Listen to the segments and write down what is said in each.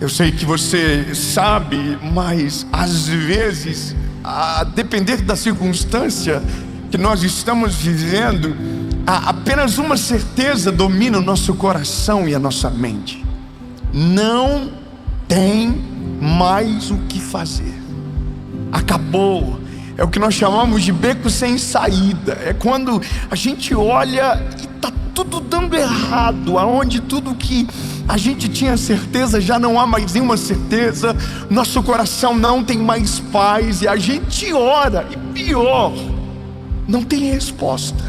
Eu sei que você sabe, mas às vezes, a depender da circunstância que nós estamos vivendo, apenas uma certeza domina o nosso coração e a nossa mente: não tem mais o que fazer. Acabou. É o que nós chamamos de beco sem saída. É quando a gente olha e está tudo dando errado, aonde tudo que a gente tinha certeza já não há mais nenhuma certeza, nosso coração não tem mais paz, e a gente ora, e pior, não tem resposta.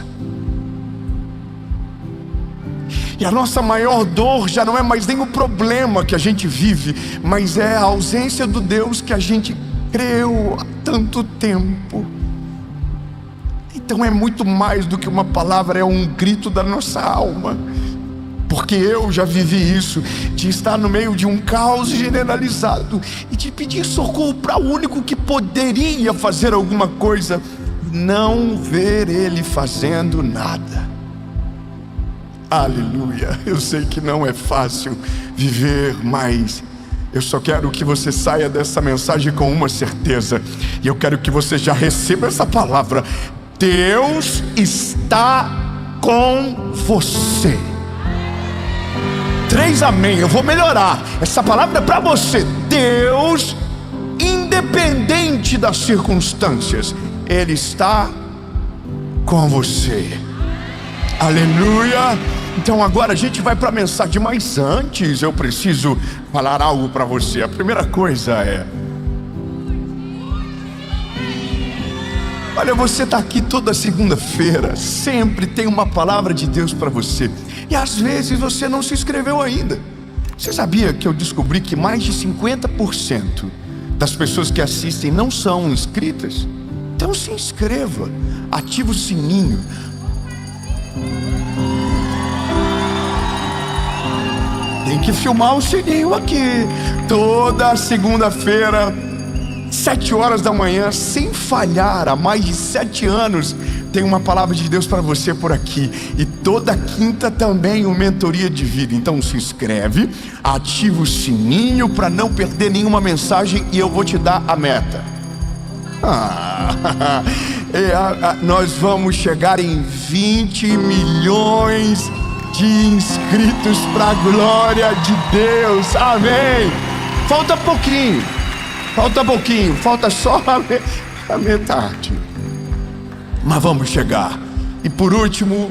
E a nossa maior dor já não é mais nem o problema que a gente vive, mas é a ausência do Deus que a gente creu há tanto tempo. Então é muito mais do que uma palavra, é um grito da nossa alma. Porque eu já vivi isso, de estar no meio de um caos generalizado e de pedir socorro para o único que poderia fazer alguma coisa, não ver ele fazendo nada. Aleluia. Eu sei que não é fácil viver, mas eu só quero que você saia dessa mensagem com uma certeza, e eu quero que você já receba essa palavra: Deus está com você. 3 amém. Eu vou melhorar. Essa palavra é para você. Deus, independente das circunstâncias, Ele está com você. Aleluia. Então agora a gente vai para a mensagem, mas antes eu preciso falar algo para você. A primeira coisa é: olha, você está aqui toda segunda-feira, sempre tem uma palavra de Deus para você, e às vezes você não se inscreveu ainda. Você sabia que eu descobri que mais de 50% das pessoas que assistem não são inscritas? Então se inscreva, ativa o sininho. Tem que filmar o sininho aqui. Toda segunda-feira, 7 horas da manhã, sem falhar, há mais de 7 anos, tem uma palavra de Deus para você por aqui. E toda quinta também uma mentoria de vida. Então se inscreve, ativa o sininho para não perder nenhuma mensagem, e eu vou te dar a meta. Nós vamos chegar em 20 milhões de inscritos para a glória de Deus. Amém. Falta pouquinho, falta só a metade, mas vamos chegar. E por último,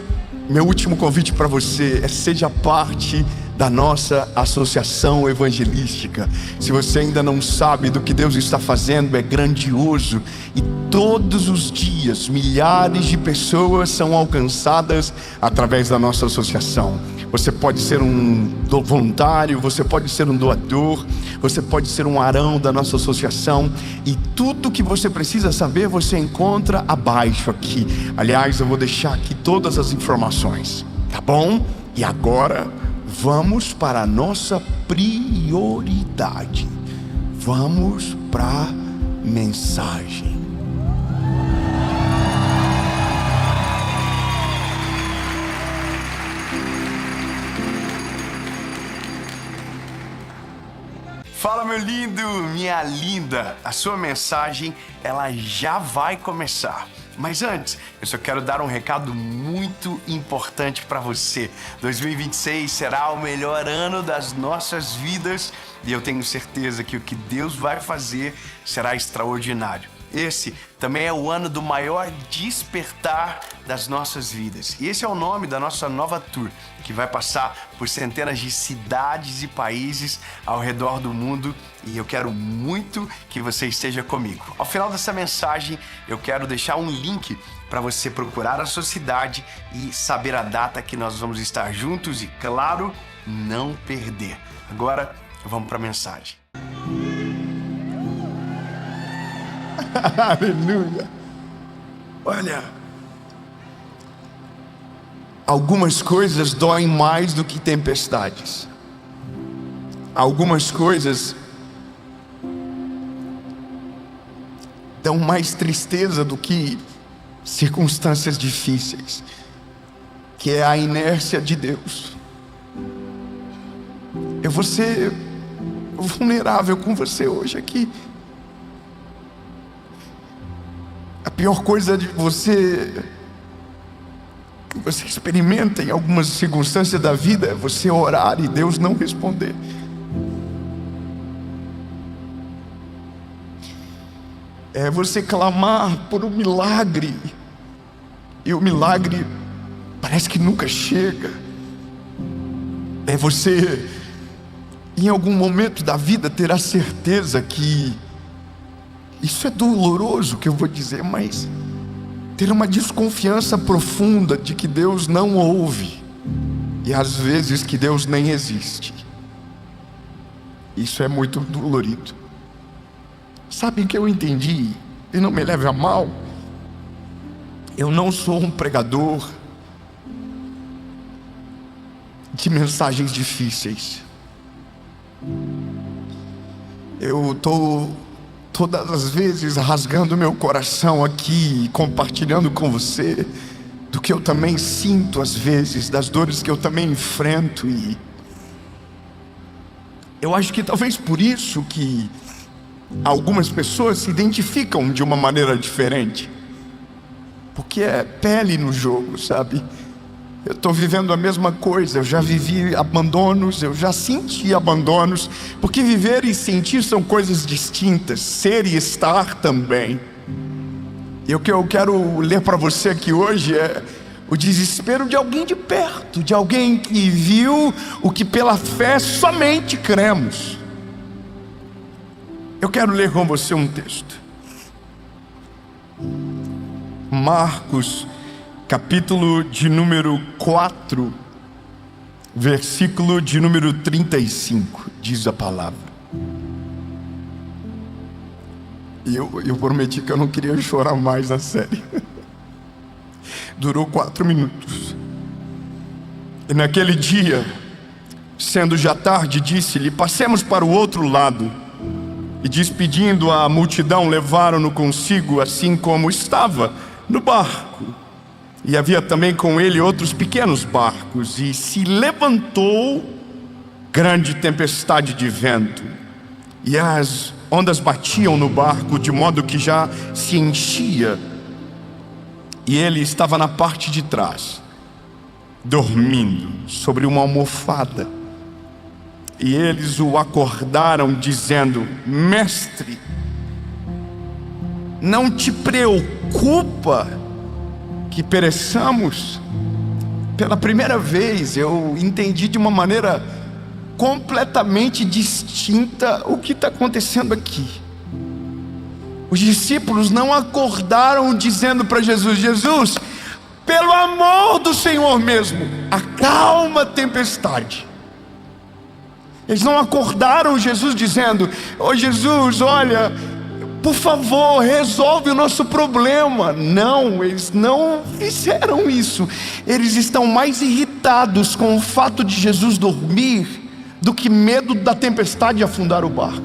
meu último convite para você é: seja parte da nossa associação evangelística. Se você ainda não sabe do que Deus está fazendo, é grandioso, e todos os dias milhares de pessoas são alcançadas através da nossa associação. Você pode ser um voluntário, você pode ser um doador, você pode ser um arão da nossa associação, e tudo que você precisa saber você encontra abaixo aqui. Aliás, eu vou deixar aqui todas as informações, tá bom? E agora vamos para a nossa prioridade. Vamos para a mensagem. Fala, meu lindo, minha linda. A sua mensagem, ela já vai começar. Mas antes, eu só quero dar um recado muito importante para você. 2026 será o melhor ano das nossas vidas, e eu tenho certeza que o que Deus vai fazer será extraordinário. Esse também é o ano do maior despertar das nossas vidas. E esse é o nome da nossa nova tour, que vai passar por centenas de cidades e países ao redor do mundo, e eu quero muito que você esteja comigo. Ao final dessa mensagem, eu quero deixar um link para você procurar a sua cidade e saber a data que nós vamos estar juntos e, claro, não perder. Agora, vamos para a mensagem. Aleluia. Olha, algumas coisas doem mais do que tempestades. Algumas coisas dão mais tristeza do que circunstâncias difíceis, que é a inércia de Deus. Eu vou ser vulnerável com você hoje aqui. A pior coisa de você que você experimenta em algumas circunstâncias da vida é você orar e Deus não responder. É você clamar por um milagre e o milagre parece que nunca chega. É você, em algum momento da vida, ter a certeza que isso é doloroso que eu vou dizer, mas ter uma desconfiança profunda de que Deus não ouve e às vezes que Deus nem existe. Isso é muito dolorido. Sabe o que eu entendi? E não me leve a mal, eu não sou um pregador de mensagens difíceis. Eu estou todas as vezes rasgando meu coração aqui e compartilhando com você do que eu também sinto às vezes, das dores que eu também enfrento. E eu acho que talvez por isso que algumas pessoas se identificam de uma maneira diferente, porque é pele no jogo, sabe? Eu estou vivendo a mesma coisa, eu já vivi abandonos, eu já senti abandonos, porque viver e sentir são coisas distintas, ser e estar também. E o que eu quero ler para você aqui hoje é o desespero de alguém de perto, de alguém que viu o que pela fé somente cremos. Eu quero ler com você um texto. Marcos, capítulo de número 4, versículo de número 35, diz a palavra. E eu prometi que eu não queria chorar mais na série. Durou 4 minutos. E naquele dia, sendo já tarde, disse-lhe: passemos para o outro lado. E despedindo a multidão, levaram-no consigo, assim como estava, no barco. E havia também com ele outros pequenos barcos. E se levantou grande tempestade de vento, e as ondas batiam no barco, de modo que já se enchia. E ele estava na parte de trás, dormindo sobre uma almofada. E eles o acordaram, dizendo: mestre, não te preocupa que pereçamos? Pela primeira vez eu entendi de uma maneira completamente distinta o que está acontecendo aqui. Os discípulos não acordaram dizendo para Jesus: Jesus, pelo amor do Senhor mesmo, acalma a tempestade. Eles não acordaram Jesus dizendo: ô Jesus, olha, por favor, resolve o nosso problema. Não, eles não fizeram isso. Eles estão mais irritados com o fato de Jesus dormir do que medo da tempestade afundar o barco.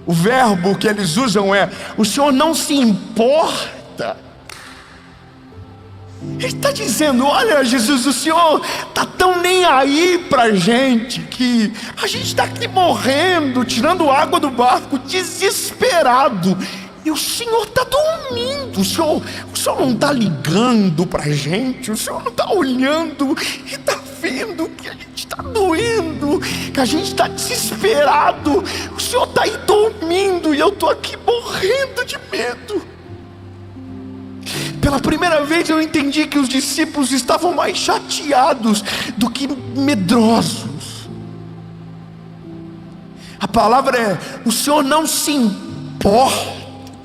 O verbo que eles usam é: o Senhor não se importa. Ele está dizendo: olha Jesus, o Senhor está tão nem aí pra gente, que a gente está aqui morrendo, tirando água do barco, desesperado, e o Senhor está dormindo. O Senhor não está ligando pra gente, o Senhor não está olhando e está vendo que a gente está doendo, que a gente está desesperado. O Senhor está aí dormindo e eu estou aqui morrendo de medo. Pela primeira vez eu entendi que os discípulos estavam mais chateados do que medrosos. A palavra é: o Senhor não se importa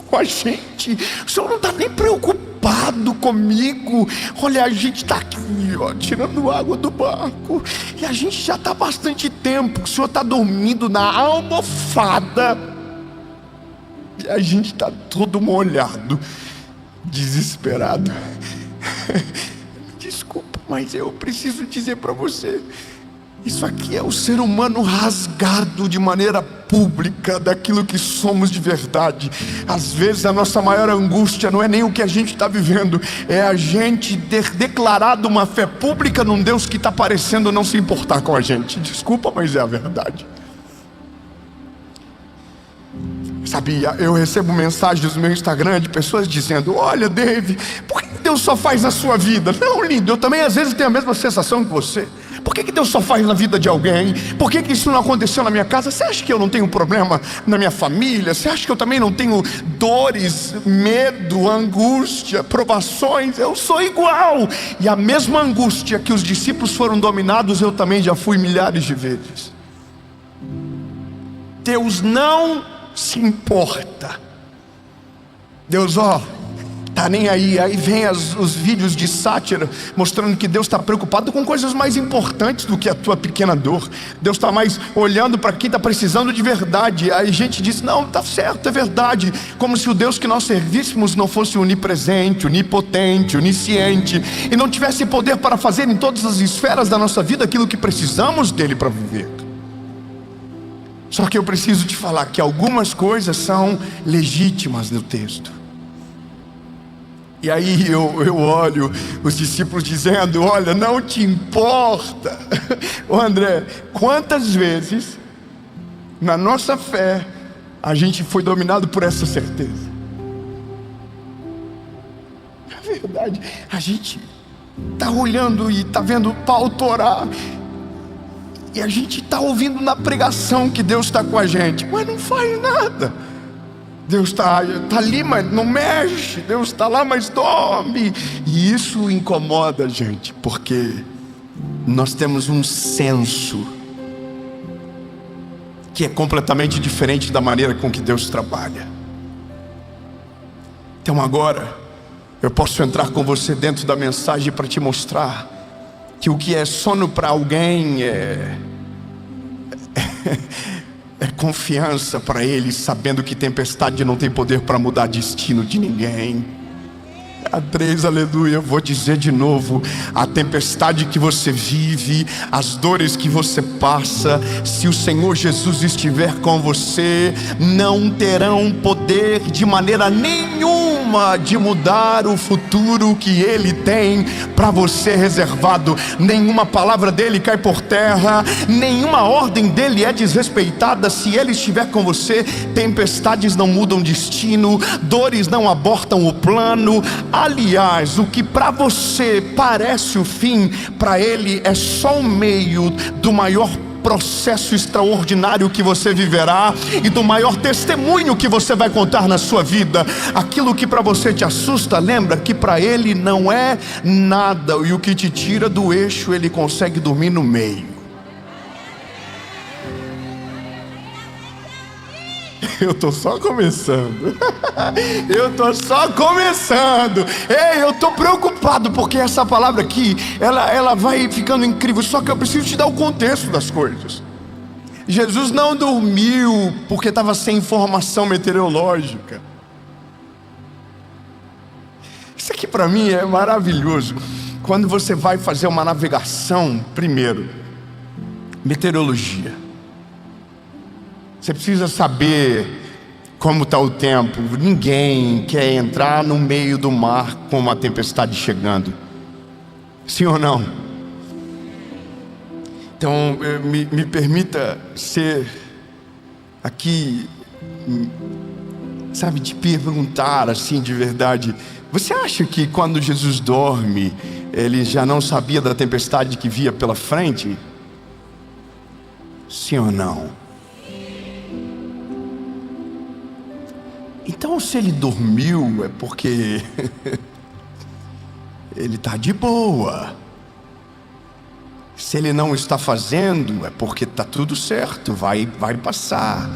com a gente, o Senhor não está nem preocupado comigo. Olha, a gente está aqui, ó, tirando água do barco, e a gente já está há bastante tempo. O Senhor está dormindo na almofada, e a gente está todo molhado, desesperado. Desculpa, mas eu preciso dizer para você: isso aqui é o ser humano rasgado de maneira pública daquilo que somos de verdade. Às vezes a nossa maior angústia não é nem o que a gente está vivendo, é a gente ter declarado uma fé pública num Deus que está parecendo não se importar com a gente. Desculpa, mas é a verdade. Sabia, eu recebo mensagens no meu Instagram de pessoas dizendo: olha, Dave, por que Deus só faz na sua vida? Não, lindo, eu também às vezes tenho a mesma sensação que você. Por que Deus só faz na vida de alguém? Por que isso não aconteceu na minha casa? Você acha que eu não tenho problema na minha família? Você acha que eu também não tenho dores, medo, angústia, provações? Eu sou igual. E a mesma angústia que os discípulos foram dominados, eu também já fui milhares de vezes. Deus não se importa. Deus, tá nem aí. Aí vem os vídeos de sátira mostrando que Deus está preocupado com coisas mais importantes do que a tua pequena dor. Deus está mais olhando para quem está precisando de verdade. Aí a gente diz: não, tá certo, é verdade. Como se o Deus que nós servíssemos não fosse onipresente, onipotente, onisciente, e não tivesse poder para fazer em todas as esferas da nossa vida aquilo que precisamos dele para viver. Só que eu preciso te falar que algumas coisas são legítimas no texto. E aí eu olho os discípulos dizendo: olha, não te importa. Ô André, quantas vezes na nossa fé a gente foi dominado por essa certeza? É verdade, a gente está olhando e está vendo Paulo orar, e a gente está ouvindo na pregação que Deus está com a gente, mas não faz nada. Deus está ali, mas não mexe. Deus está lá, mas dorme. E isso incomoda a gente, porque nós temos um senso que é completamente diferente da maneira com que Deus trabalha. Então agora eu posso entrar com você dentro da mensagem para te mostrar que o que é sono para alguém é confiança para ele, sabendo que tempestade não tem poder para mudar destino de ninguém. Três, aleluia. Eu vou dizer de novo: a tempestade que você vive, as dores que você passa, se o Senhor Jesus estiver com você, não terão poder de maneira nenhuma de mudar o futuro que Ele tem para você reservado. Nenhuma palavra dele cai por terra, nenhuma ordem dele é desrespeitada. Se Ele estiver com você, tempestades não mudam destino, dores não abortam o plano. Aliás, o que para você parece o fim, para Ele é só o meio do maior processo extraordinário que você viverá e do maior testemunho que você vai contar na sua vida. Aquilo que para você te assusta, lembra que para Ele não é nada, e o que te tira do eixo, Ele consegue dormir no meio. Eu tô só começando. Eu tô só começando. Ei, eu tô preocupado porque essa palavra aqui, ela vai ficando incrível. Só que eu preciso te dar o contexto das coisas. Jesus não dormiu porque estava sem informação meteorológica. Isso aqui para mim é maravilhoso. Quando você vai fazer uma navegação, primeiro, meteorologia. Você precisa saber como está o tempo. Ninguém quer entrar no meio do mar com uma tempestade chegando. Sim ou não? Então me permita ser aqui, sabe, te perguntar assim de verdade: você acha que quando Jesus dorme, Ele já não sabia da tempestade que via pela frente? Sim ou não? Então, se Ele dormiu, é porque Ele está de boa. Se Ele não está fazendo, é porque está tudo certo, vai passar.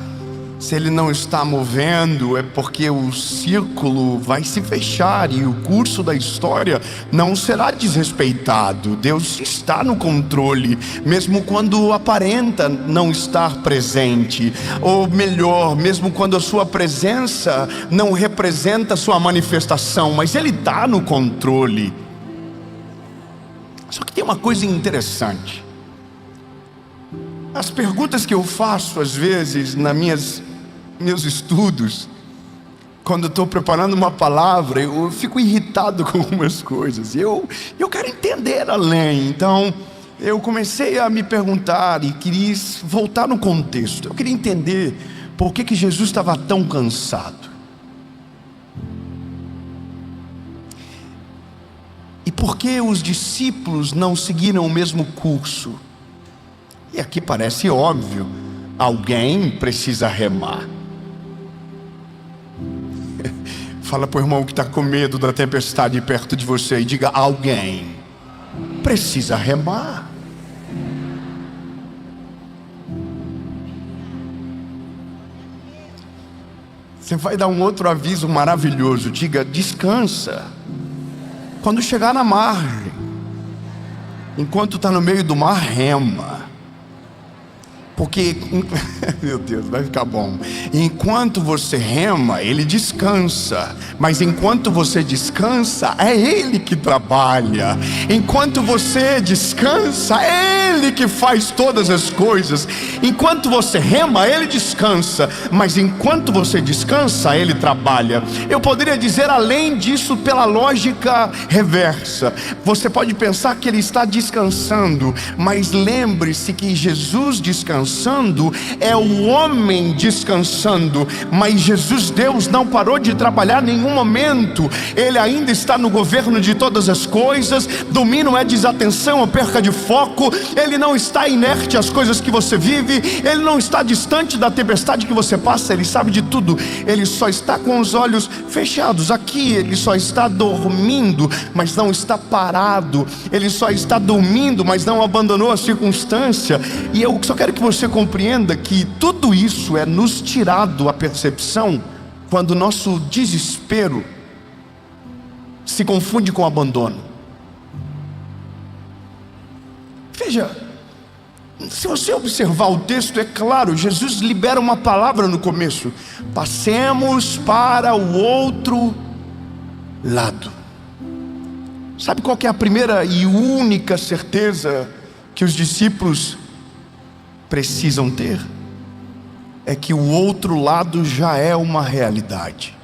Se Ele não está movendo, é porque o círculo vai se fechar e o curso da história não será desrespeitado. Deus está no controle, mesmo quando aparenta não estar presente. Ou melhor, mesmo quando a sua presença não representa a sua manifestação, mas Ele está no controle. Só que tem uma coisa interessante. As perguntas que eu faço às vezes meus estudos, quando estou preparando uma palavra, eu fico irritado com algumas coisas. Eu quero entender além. Então eu comecei a me perguntar e queria voltar no contexto. Eu queria entender por que Jesus estava tão cansado. E por que os discípulos não seguiram o mesmo curso? E aqui parece óbvio, alguém precisa remar. Fala para o irmão que está com medo da tempestade perto de você e diga: alguém precisa remar. Você vai dar um outro aviso maravilhoso, diga: descansa. Quando chegar na margem, enquanto está no meio do mar, rema. Porque, meu Deus, vai ficar bom. Enquanto você rema, ele descansa. Mas enquanto você descansa, é ele que trabalha. Enquanto você descansa, é ele que faz todas as coisas. Enquanto você rema, ele descansa. Mas enquanto você descansa, ele trabalha. Eu poderia dizer além disso pela lógica reversa. Você pode pensar que ele está descansando, mas lembre-se que Jesus descansando é o homem descansando. Mas Jesus, Deus, não parou de trabalhar em nenhum momento. Ele ainda está no governo de todas as coisas. Domínio é desatenção ou perca de foco. Ele não está inerte às coisas que você vive. Ele não está distante da tempestade que você passa. Ele sabe de tudo. Ele só está com os olhos fechados. Aqui ele só está dormindo, mas não está parado. Ele só está dormindo, mas não abandonou a circunstância. E eu só quero que você compreenda que tudo isso é nos tirado a percepção quando o nosso desespero se confunde com abandono. Veja, se você observar o texto, é claro, Jesus libera uma palavra no começo: passemos para o outro lado. Sabe qual que é a primeira e única certeza que os discípulos precisam ter? É que o outro lado já é uma realidade.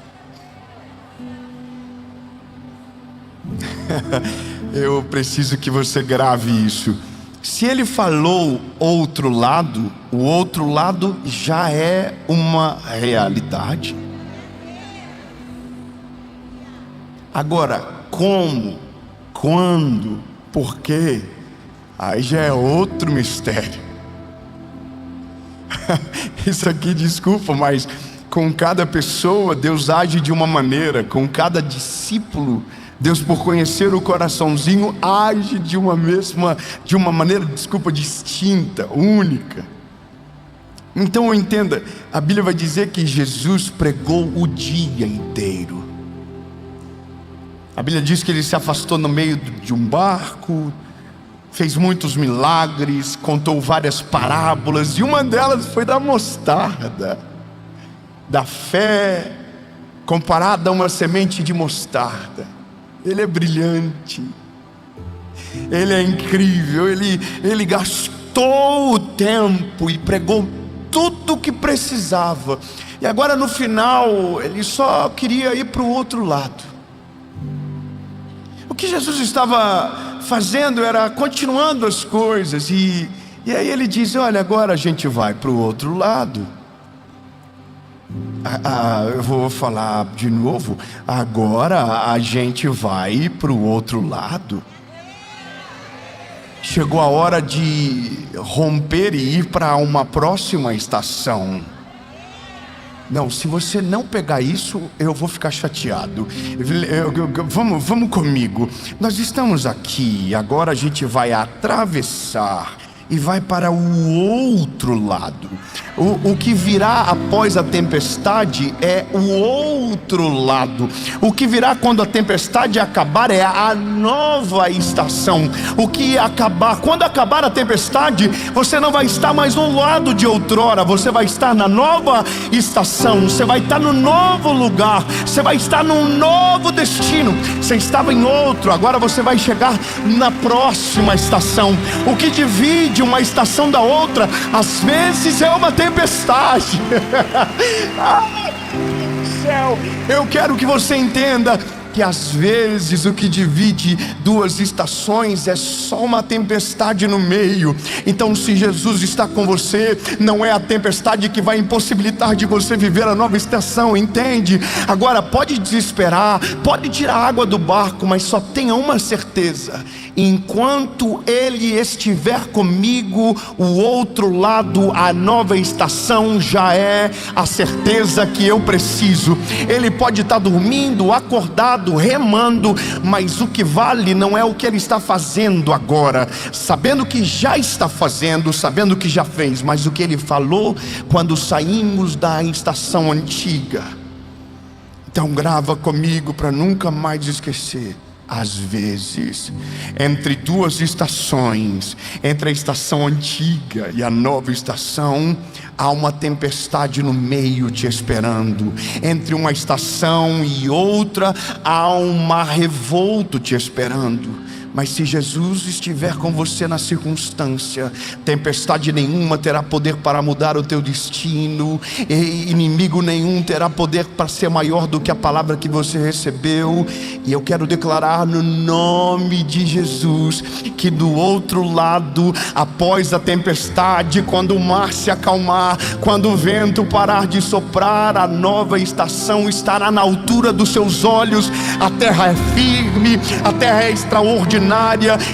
Eu preciso que você grave isso. Se ele falou outro lado, o outro lado já é uma realidade. Agora, como, quando, por quê? Aí já é outro mistério. Isso aqui, desculpa, mas com cada pessoa Deus age de uma maneira. Com cada discípulo, Deus, por conhecer o coraçãozinho, age de uma maneira, distinta, única. Então entenda, a Bíblia vai dizer que Jesus pregou o dia inteiro. A Bíblia diz que ele se afastou no meio de um barco, fez muitos milagres, contou várias parábolas, e uma delas foi da mostarda, da fé comparada a uma semente de mostarda. Ele é brilhante, ele é incrível, ele gastou o tempo e pregou tudo o que precisava, e agora no final ele só queria ir para o outro lado. O que Jesus estava fazendo era continuando as coisas, e aí ele diz: olha, agora a gente vai para o outro lado. Eu vou falar de novo. Agora a gente vai para o outro lado. Chegou a hora de romper e ir para uma próxima estação. Não, se você não pegar isso, eu vou ficar chateado. Vamos comigo. Nós estamos aqui, agora a gente vai atravessar e vai para o outro lado. O que virá após a tempestade é o outro lado. O que virá quando a tempestade acabar é a nova estação. Quando acabar a tempestade, você não vai estar mais no lado de outrora. Você vai estar na nova estação. Você vai estar no novo lugar. Você vai estar num novo destino. Você estava em outro, agora você vai chegar na próxima estação. O que divide uma estação da outra, às vezes é uma tempestade. Ai, meu Deus do céu. Eu quero que você entenda que às vezes o que divide duas estações é só uma tempestade no meio. Então, se Jesus está com você, não é a tempestade que vai impossibilitar de você viver a nova estação, entende? Agora, pode desesperar, pode tirar a água do barco, mas só tenha uma certeza: enquanto Ele estiver comigo, o outro lado, a nova estação já é a certeza que eu preciso. Ele pode estar dormindo, acordado, remando, mas o que vale não é o que Ele está fazendo agora, sabendo que já está fazendo, sabendo que já fez, mas o que Ele falou quando saímos da estação antiga. Então grava comigo para nunca mais esquecer. Às vezes, entre duas estações, entre a estação antiga e a nova estação, há uma tempestade no meio te esperando. Entre uma estação e outra, há um mar revolto te esperando. Mas se Jesus estiver com você na circunstância, tempestade nenhuma terá poder para mudar o teu destino, e inimigo nenhum terá poder para ser maior do que a palavra que você recebeu. E eu quero declarar no nome de Jesus, que do outro lado, após a tempestade, quando o mar se acalmar, quando o vento parar de soprar, a nova estação estará na altura dos seus olhos. A terra é firme, a terra é extraordinária,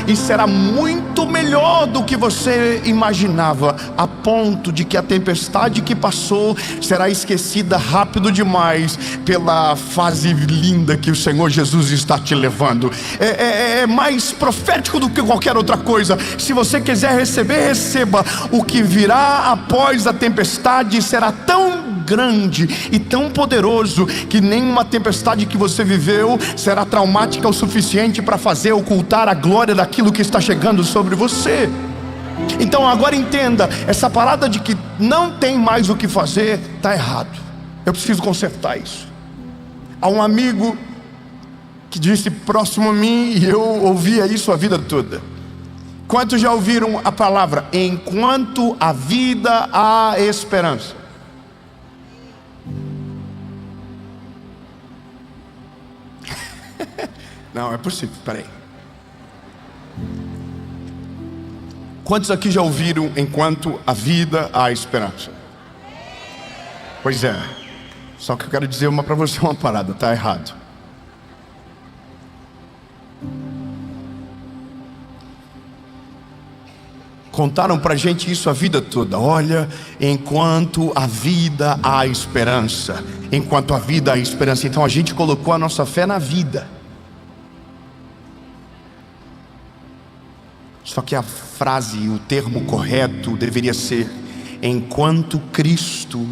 e será muito melhor do que você imaginava, a ponto de que a tempestade que passou será esquecida rápido demais pela fase linda que o Senhor Jesus está te levando. É mais profético do que qualquer outra coisa. Se você quiser receber, receba. O que virá após a tempestade será tão grande e tão poderoso que nenhuma tempestade que você viveu será traumática o suficiente para fazer ocultar a glória daquilo que está chegando sobre você. Então agora entenda, essa parada de que não tem mais o que fazer está errado. Eu preciso consertar isso. Há um amigo que disse próximo a mim, e eu ouvia isso a vida toda: quantos já ouviram a palavra enquanto a vida há esperança? Não, é possível, peraí. Quantos aqui já ouviram enquanto a vida há esperança? Pois é. Só que eu quero dizer para você uma parada, está errado. Contaram pra gente isso a vida toda. Olha, enquanto a vida há esperança. Enquanto a vida há esperança. Então a gente colocou a nossa fé na vida. Só que a frase, o termo correto deveria ser: enquanto Cristo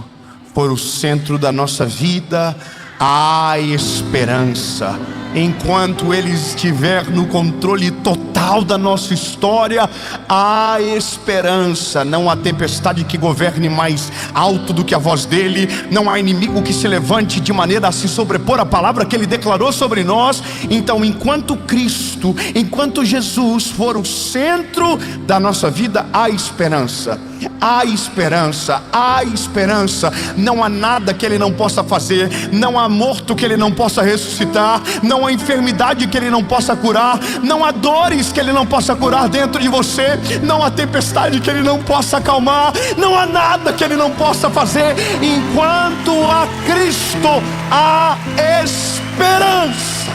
for o centro da nossa vida, há esperança. Enquanto Ele estiver no controle total da nossa história, há esperança. Não há tempestade que governe mais alto do que a voz dEle. Não há inimigo que se levante de maneira a se sobrepor à palavra que Ele declarou sobre nós. Então, enquanto Cristo, enquanto Jesus for o centro da nossa vida, há esperança. Há esperança, há esperança. Não há nada que Ele não possa fazer. Não há morto que Ele não possa ressuscitar. Não há enfermidade que Ele não possa curar. Não há dores que Ele não possa curar dentro de você. Não há tempestade que Ele não possa acalmar. Não há nada que Ele não possa fazer. Enquanto há Cristo, há esperança.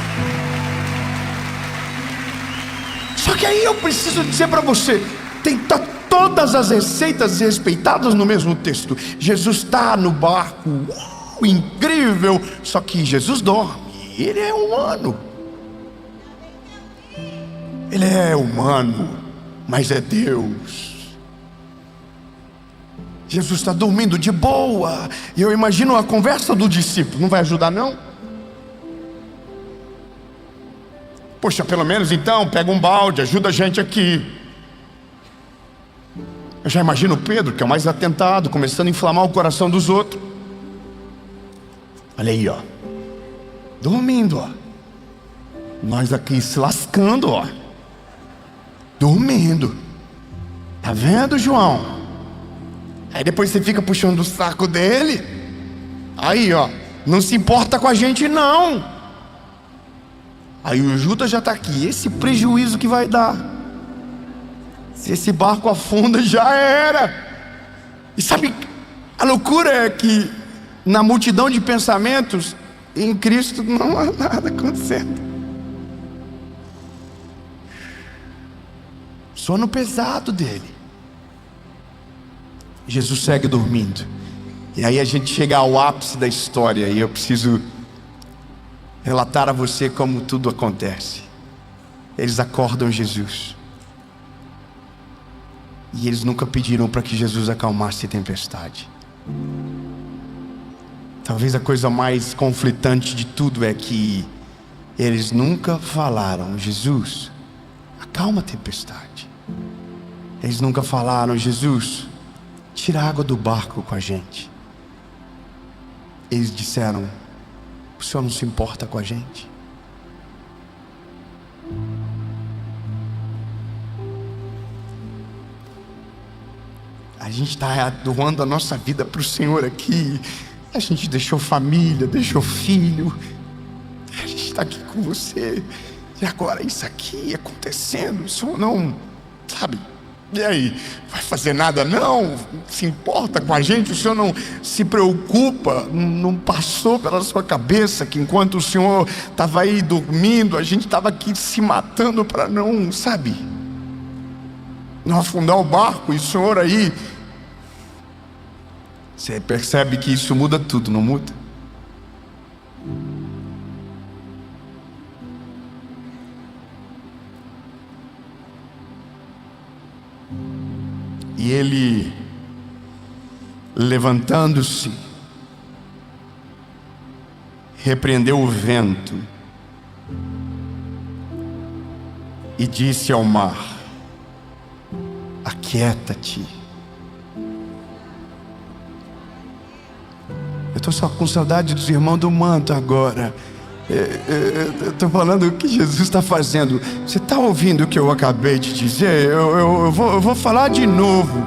Só que aí eu preciso dizer para você, tem todas as receitas respeitadas no mesmo texto. Jesus está no barco, incrível. Só que Jesus dorme. Ele é humano. Ele é humano, mas é Deus. Jesus está dormindo de boa. E eu imagino a conversa do discípulo. Não vai ajudar não? Poxa, pelo menos então pega um balde, ajuda a gente aqui. Eu já imagino Pedro, que é o mais atentado, começando a inflamar o coração dos outros. Olha aí, ó, dormindo, ó. Nós aqui se lascando, ó, dormindo. Tá vendo, João? Aí depois você fica puxando o saco dele. Aí, ó, não se importa com a gente não. Aí o Judas já está aqui. Esse prejuízo que vai dar. Se esse barco afunda, já era. E sabe, a loucura é que na multidão de pensamentos, em Cristo não há nada acontecendo. Sono pesado dele. Jesus segue dormindo. E aí a gente chega ao ápice da história. E eu preciso relatar a você como tudo acontece. Eles acordam Jesus. E eles nunca pediram para que Jesus acalmasse a tempestade. Talvez a coisa mais conflitante de tudo é que eles nunca falaram: Jesus, acalma a tempestade. Eles nunca falaram: Jesus, tira a água do barco com a gente. Eles disseram: o Senhor não se importa com a gente? A gente está doando a nossa vida para o Senhor aqui. A gente deixou família, deixou filho. A gente está aqui com você. E agora isso aqui acontecendo, o Senhor não, sabe? E aí, vai fazer nada não? Se importa com a gente? O Senhor não se preocupa? Não passou pela sua cabeça que enquanto o Senhor estava aí dormindo, a gente estava aqui se matando para não, sabe, não afundar o barco? E o Senhor aí, você percebe que isso muda tudo, não muda? E ele, levantando-se, repreendeu o vento e disse ao mar: aquieta-te. Eu estou só com saudade dos irmãos do manto agora. Eu estou falando o que Jesus está fazendo. Você está ouvindo o que eu acabei de dizer? Eu vou falar de novo.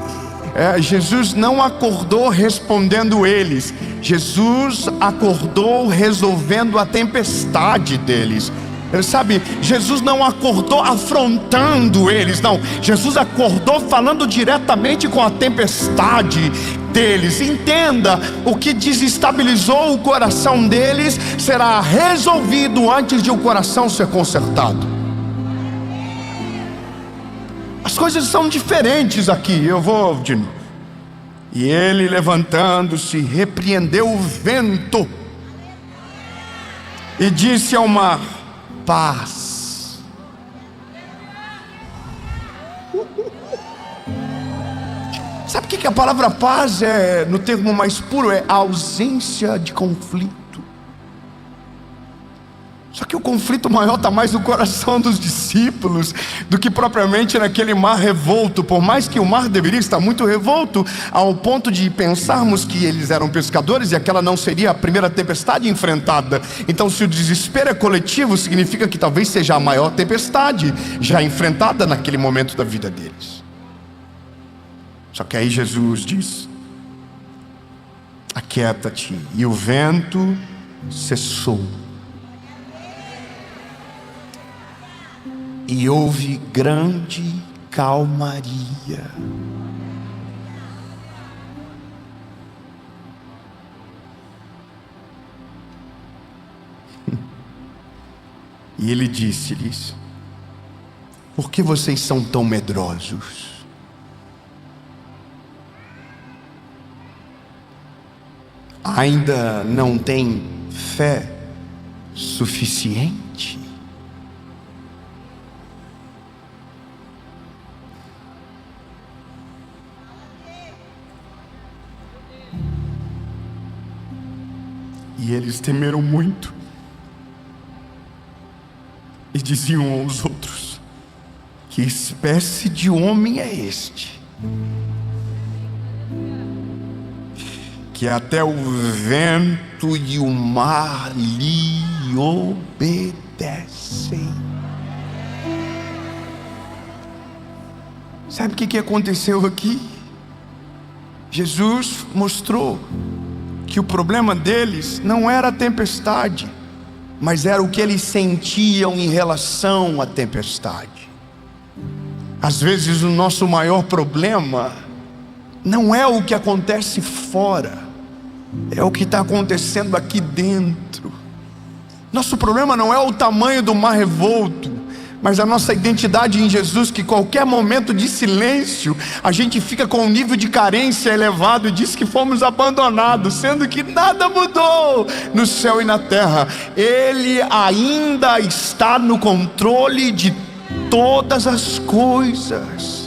Jesus não acordou respondendo eles. Jesus acordou resolvendo a tempestade deles. Sabe, Jesus não acordou afrontando eles, não. Jesus acordou falando diretamente com a tempestade deles. Entenda, o que desestabilizou o coração deles será resolvido antes de o coração ser consertado. As coisas são diferentes aqui. Eu vou de novo. E ele, levantando-se, repreendeu o vento e disse ao mar: paz. Sabe o que a palavra paz é, no termo mais puro? É a ausência de conflito. Só que o conflito maior está mais no coração dos discípulos do que propriamente naquele mar revolto. Por mais que o mar deveria estar muito revolto, ao ponto de pensarmos que eles eram pescadores e aquela não seria a primeira tempestade enfrentada. Então, se o desespero é coletivo, significa que talvez seja a maior tempestade já enfrentada naquele momento da vida deles. Só que aí Jesus diz: aquieta-te. E o vento cessou. E houve grande calmaria. E ele disse-lhes: por que vocês são tão medrosos? Ainda não têm fé suficiente? E eles temeram muito e diziam uns aos outros: que espécie de homem é este, que até o vento e o mar lhe obedecem? Sabe o que aconteceu aqui? Jesus mostrou que o problema deles não era a tempestade, mas era o que eles sentiam em relação à tempestade. Às vezes o nosso maior problema não é o que acontece fora, é o que está acontecendo aqui dentro. Nosso problema não é o tamanho do mar revolto, mas a nossa identidade em Jesus, que qualquer momento de silêncio, a gente fica com um nível de carência elevado e diz que fomos abandonados, sendo que nada mudou no céu e na terra. Ele ainda está no controle de todas as coisas.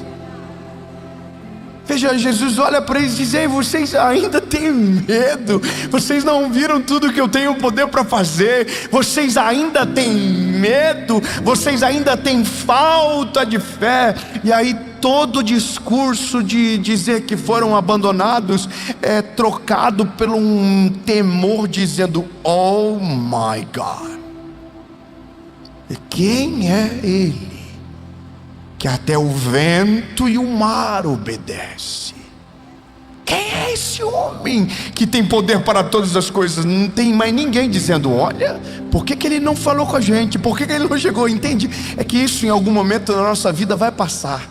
Veja, Jesus olha para eles e diz: ei, vocês ainda têm medo? Vocês não viram tudo que eu tenho poder para fazer? Vocês ainda têm medo? Vocês ainda têm falta de fé? E aí todo o discurso de dizer que foram abandonados é trocado por um temor dizendo: oh my God, e quem é ele que até o vento e o mar obedece? Quem é esse homem que tem poder para todas as coisas? Não tem mais ninguém dizendo: olha, por que ele não falou com a gente? Por que ele não chegou? Entende? É que isso em algum momento da nossa vida vai passar.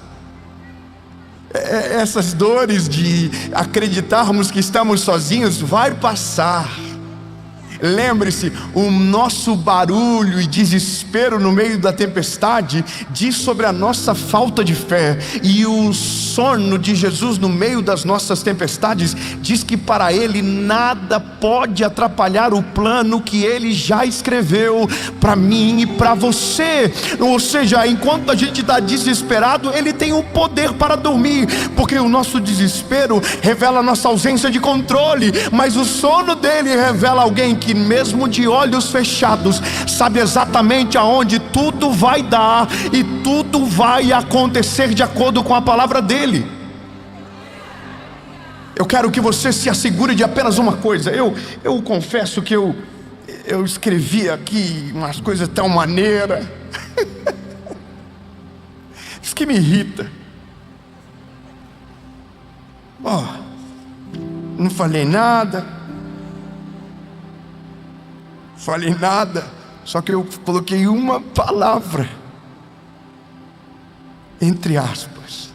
Essas dores de acreditarmos que estamos sozinhos vai passar. Lembre-se, o nosso barulho e desespero no meio da tempestade diz sobre a nossa falta de fé, e o sono de Jesus no meio das nossas tempestades diz que para Ele nada pode atrapalhar o plano que Ele já escreveu para mim e para você. Ou seja, enquanto a gente está desesperado, Ele tem o poder para dormir, porque o nosso desespero revela a nossa ausência de controle, mas o sono dele revela alguém que mesmo de olhos fechados sabe exatamente aonde tudo vai dar e tudo vai acontecer de acordo com a palavra dele. Eu quero que você se assegure de apenas uma coisa. Eu confesso que eu escrevi aqui umas coisas tão maneiras. Isso que me irrita. Não falei nada, só que eu coloquei uma palavra entre aspas,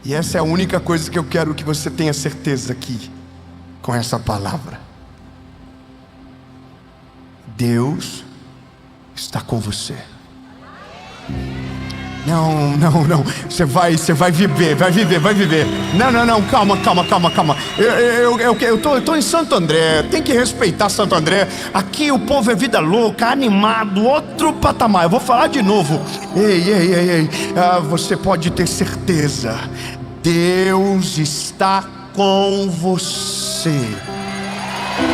e essa é a única coisa que eu quero que você tenha certeza aqui com essa palavra: Deus está com você. Não, você vai viver. Não, calma. Eu tô em Santo André, tem que respeitar Santo André. Aqui o povo é vida louca, animado, outro patamar. Eu vou falar de novo. Ei, você pode ter certeza, Deus está com você.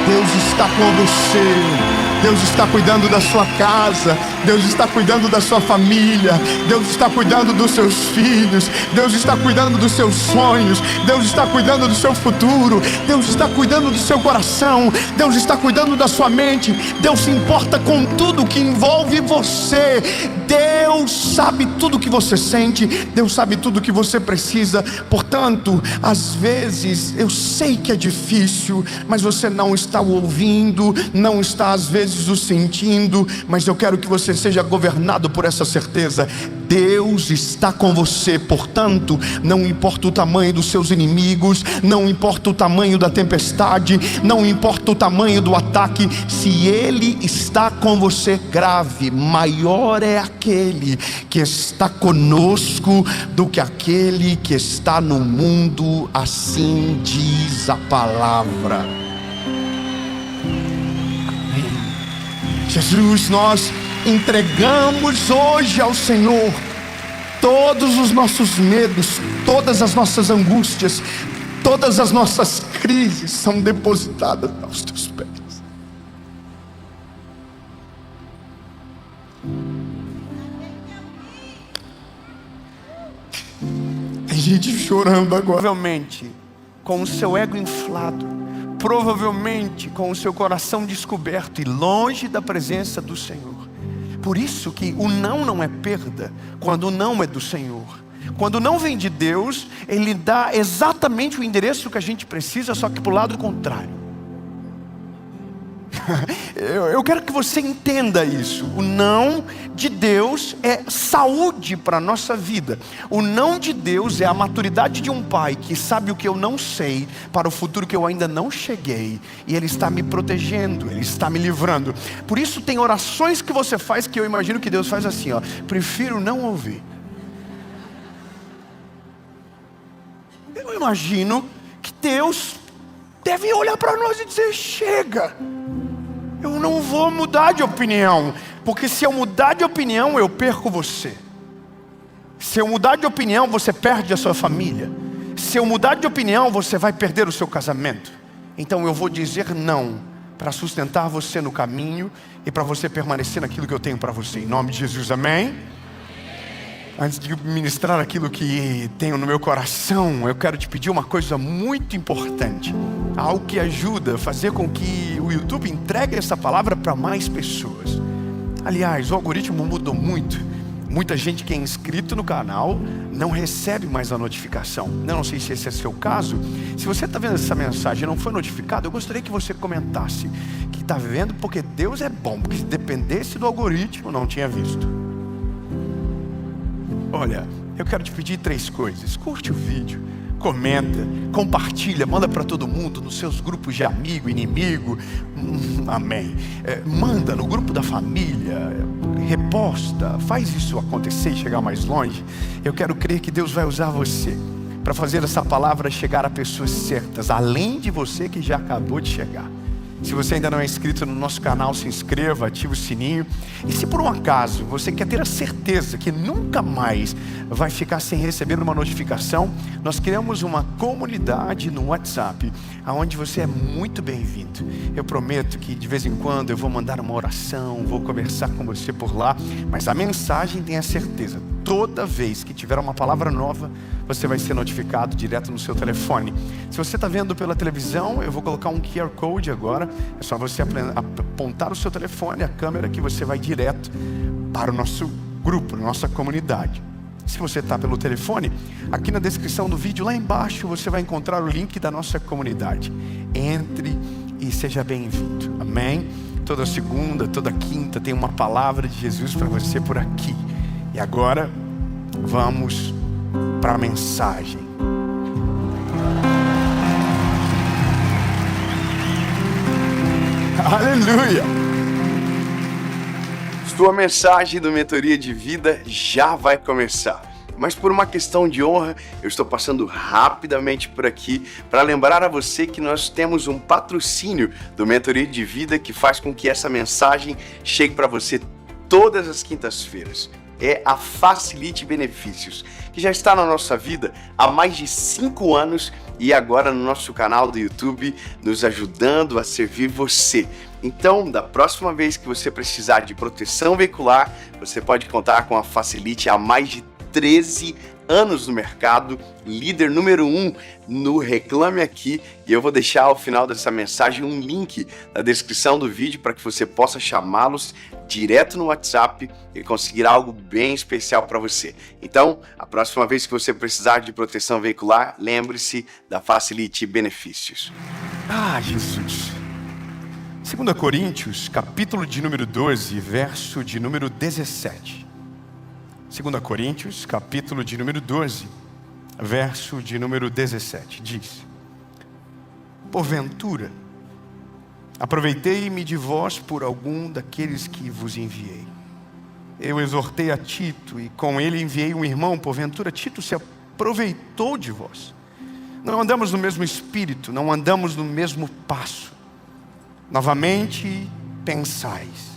Deus está com você. Deus está cuidando da sua casa, Deus está cuidando da sua família, Deus está cuidando dos seus filhos, Deus está cuidando dos seus sonhos, Deus está cuidando do seu futuro, Deus está cuidando do seu coração, Deus está cuidando da sua mente. Deus se importa com tudo que envolve você. Deus sabe tudo que você sente, Deus sabe tudo que você precisa. Portanto, às vezes eu sei que é difícil, mas você não está o ouvindo, não está às vezes o sentindo, mas eu quero que você seja governado por essa certeza: Deus está com você. Portanto, não importa o tamanho dos seus inimigos, não importa o tamanho da tempestade, não importa o tamanho do ataque, se Ele está com você, grave, maior é aquele que está conosco do que aquele que está no mundo, assim diz a palavra. Jesus, nós entregamos hoje ao Senhor todos os nossos medos, todas as nossas angústias, todas as nossas crises são depositadas aos teus pés. Tem gente chorando agora, provavelmente com o seu ego inflado, provavelmente com o seu coração descoberto e longe da presença do Senhor. Por isso que o não é perda, quando o não é do Senhor. Quando não vem de Deus, Ele dá exatamente o endereço que a gente precisa, só que para o lado contrário. Eu quero que você entenda isso. O não de Deus é saúde para a nossa vida. O não de Deus é a maturidade de um pai que sabe o que eu não sei para o futuro que eu ainda não cheguei. E Ele está me protegendo, Ele está me livrando. Por isso tem orações que você faz que eu imagino que Deus faz assim, ó: prefiro não ouvir. Eu imagino que Deus deve olhar para nós e dizer: chega, eu não vou mudar de opinião, porque se eu mudar de opinião eu perco você. Se eu mudar de opinião você perde a sua família. Se eu mudar de opinião você vai perder o seu casamento. Então eu vou dizer não, para sustentar você no caminho e para você permanecer naquilo que eu tenho para você. Em nome de Jesus, amém? Antes de ministrar aquilo que tenho no meu coração, eu quero te pedir uma coisa muito importante. Algo que ajuda a fazer com que o YouTube entregue essa palavra para mais pessoas. Aliás, o algoritmo mudou muito. Muita gente que é inscrito no canal não recebe mais a notificação. Eu não sei se esse é seu caso. Se você está vendo essa mensagem e não foi notificado, eu gostaria que você comentasse que está vendo porque Deus é bom. Porque se dependesse do algoritmo, não tinha visto. Olha, eu quero te pedir 3 coisas. Curte o vídeo, comenta, compartilha, manda para todo mundo, nos seus grupos de amigo, inimigo, amém. Manda no grupo da família, reposta, faz isso acontecer e chegar mais longe. Eu quero crer que Deus vai usar você para fazer essa palavra chegar a pessoas certas, além de você que já acabou de chegar. Se você ainda não é inscrito no nosso canal, se inscreva, ative o sininho. E se por um acaso você quer ter a certeza que nunca mais vai ficar sem receber uma notificação, nós criamos uma comunidade no WhatsApp, onde você é muito bem-vindo. Eu prometo que de vez em quando eu vou mandar uma oração, vou conversar com você por lá, mas a mensagem, tenha certeza, toda vez que tiver uma palavra nova, você vai ser notificado direto no seu telefone. Se você está vendo pela televisão, eu vou colocar um QR Code agora. É só você apontar o seu telefone, a câmera, que você vai direto para o nosso grupo, nossa comunidade. Se você está pelo telefone, aqui na descrição do vídeo, lá embaixo, você vai encontrar o link da nossa comunidade. Entre e seja bem-vindo, amém? Toda segunda, toda quinta tem uma palavra de Jesus para você por aqui. E agora, vamos para a mensagem. Aleluia! Sua mensagem do Mentoria de Vida já vai começar. Mas por uma questão de honra, eu estou passando rapidamente por aqui para lembrar a você que nós temos um patrocínio do Mentoria de Vida que faz com que essa mensagem chegue para você todas as quintas-feiras. É a Facilite Benefícios, que já está na nossa vida há mais de 5 anos e agora no nosso canal do YouTube, nos ajudando a servir você. Então, da próxima vez que você precisar de proteção veicular, você pode contar com a Facilite há mais de 13 anos no mercado, líder número 1 no Reclame Aqui, e eu vou deixar ao final dessa mensagem um link na descrição do vídeo para que você possa chamá-los direto no WhatsApp e conseguir algo bem especial para você. Então, a próxima vez que você precisar de proteção veicular, lembre-se da Facilite Benefícios. Ah, Jesus! 2 Coríntios, capítulo de número 12, verso de número 17. 2 Coríntios, capítulo de número 12, verso de número 17, diz: porventura, aproveitei-me de vós por algum daqueles que vos enviei. Eu exortei a Tito, e com ele enviei um irmão. Porventura, Tito se aproveitou de vós. Não andamos no mesmo espírito, não andamos no mesmo passo. Novamente, pensais.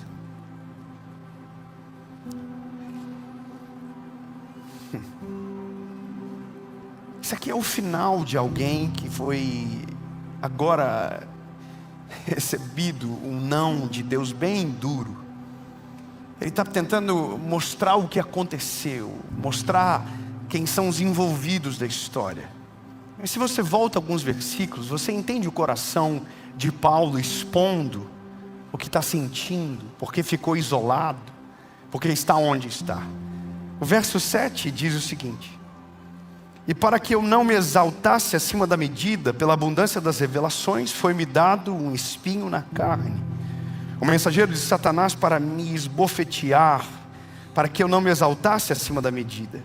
Isso aqui é o final de alguém que foi agora recebido um não de Deus bem duro. Ele está tentando mostrar o que aconteceu, mostrar quem são os envolvidos da história. Mas se você volta alguns versículos, você entende o coração de Paulo expondo o que está sentindo, porque ficou isolado, porque está onde está. O verso 7 diz o seguinte: e para que eu não me exaltasse acima da medida, pela abundância das revelações, foi-me dado um espinho na carne, o mensageiro de Satanás para me esbofetear, para que eu não me exaltasse acima da medida.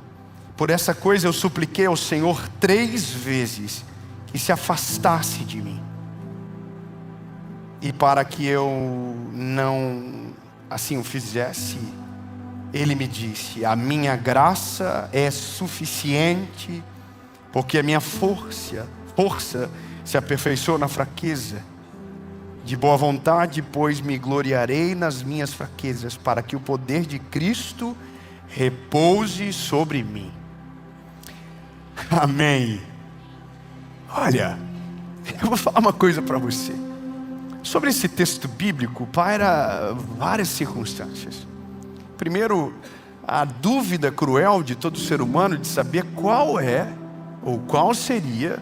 Por essa coisa eu supliquei ao Senhor 3 vezes que se afastasse de mim. E para que eu não assim o fizesse, Ele me disse: a minha graça é suficiente, porque a minha força se aperfeiçoa na fraqueza. De boa vontade, pois, me gloriarei nas minhas fraquezas, para que o poder de Cristo repouse sobre mim. Amém. Olha, eu vou falar uma coisa para você. Sobre esse texto bíblico, paira várias circunstâncias. Primeiro, a dúvida cruel de todo ser humano de saber qual é, ou qual seria,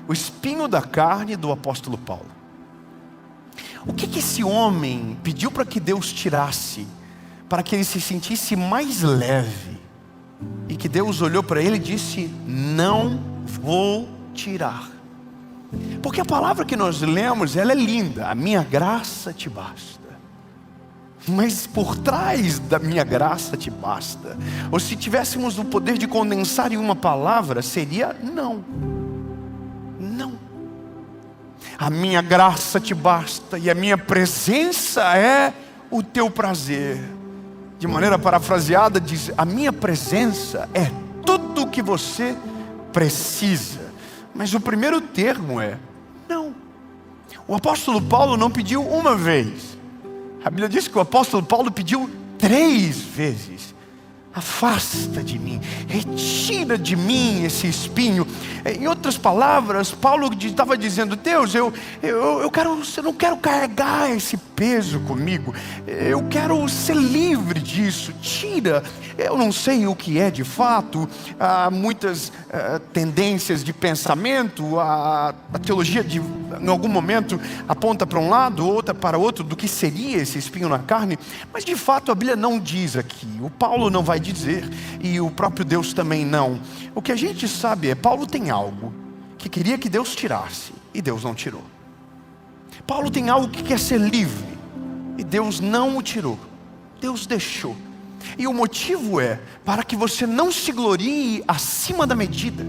o espinho da carne do apóstolo Paulo. O que esse homem pediu para que Deus tirasse, para que ele se sentisse mais leve? E que Deus olhou para ele e disse: não vou tirar. Porque a palavra que nós lemos, ela é linda: a minha graça te basta. Mas por trás da minha graça te basta, ou se tivéssemos o poder de condensar em uma palavra, seria não. Não. A minha graça te basta e a minha presença é o teu prazer. De maneira parafraseada diz: a minha presença é tudo o que você precisa. Mas o primeiro termo é não. O apóstolo Paulo não pediu uma vez. A Bíblia diz que o apóstolo Paulo pediu 3 vezes. Afasta de mim, retira de mim esse espinho. Em outras palavras, Paulo estava dizendo: Deus, eu não quero carregar esse peso comigo. Eu quero ser livre disso. Tira. Eu não sei o que é de fato. Há muitas tendências de pensamento. A teologia em algum momento aponta para um lado, outra para outro, do que seria esse espinho na carne. Mas de fato a Bíblia não diz aqui. O Paulo não vai dizer, e o próprio Deus também não. O que a gente sabe é: Paulo tem algo que queria que Deus tirasse, e Deus não tirou. Paulo tem algo que quer ser livre, e Deus não o tirou. Deus deixou. E o motivo é para que você não se glorie acima da medida,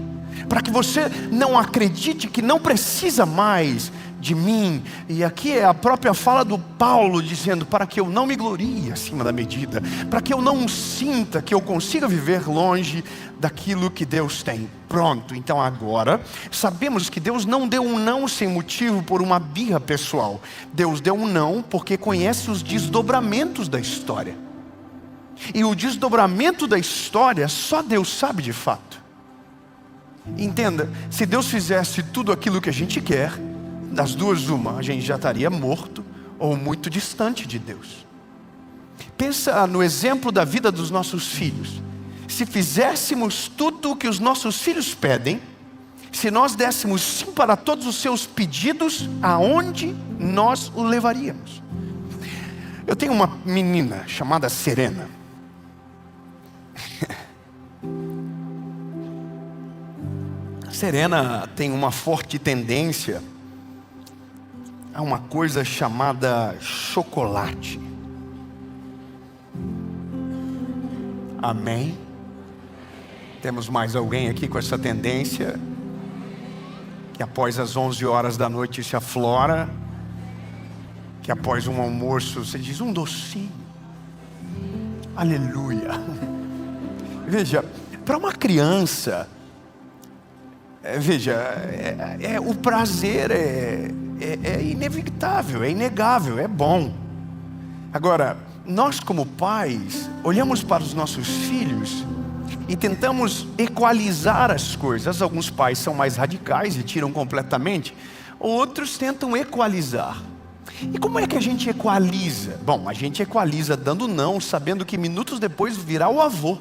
para que você não acredite que não precisa mais de mim. E aqui é a própria fala do Paulo dizendo: para que eu não me glorie acima da medida, para que eu não sinta que eu consiga viver longe daquilo que Deus tem. Pronto, então agora sabemos que Deus não deu um não sem motivo por uma birra pessoal. Deus deu um não porque conhece os desdobramentos da história. E o desdobramento da história só Deus sabe de fato. Entenda, se Deus fizesse tudo aquilo que a gente quer, das duas uma: a gente já estaria morto ou muito distante de Deus. Pensa no exemplo da vida dos nossos filhos. Se fizéssemos tudo o que os nossos filhos pedem, se nós dessemos sim para todos os seus pedidos, aonde nós o levaríamos? Eu tenho uma menina chamada Serena. Serena tem uma forte tendência a uma coisa chamada chocolate. Amém? Temos mais alguém aqui com essa tendência? Que após as 11 horas da noite se aflora? Que após um almoço você diz: um docinho? Aleluia! Veja, para uma criança, o prazer é inevitável, é inegável, é bom. Agora, nós como pais, olhamos para os nossos filhos e tentamos equalizar as coisas. Alguns pais são mais radicais e tiram completamente, outros tentam equalizar. E como é que a gente equaliza? Bom, a gente equaliza dando não, sabendo que minutos depois virá o avô.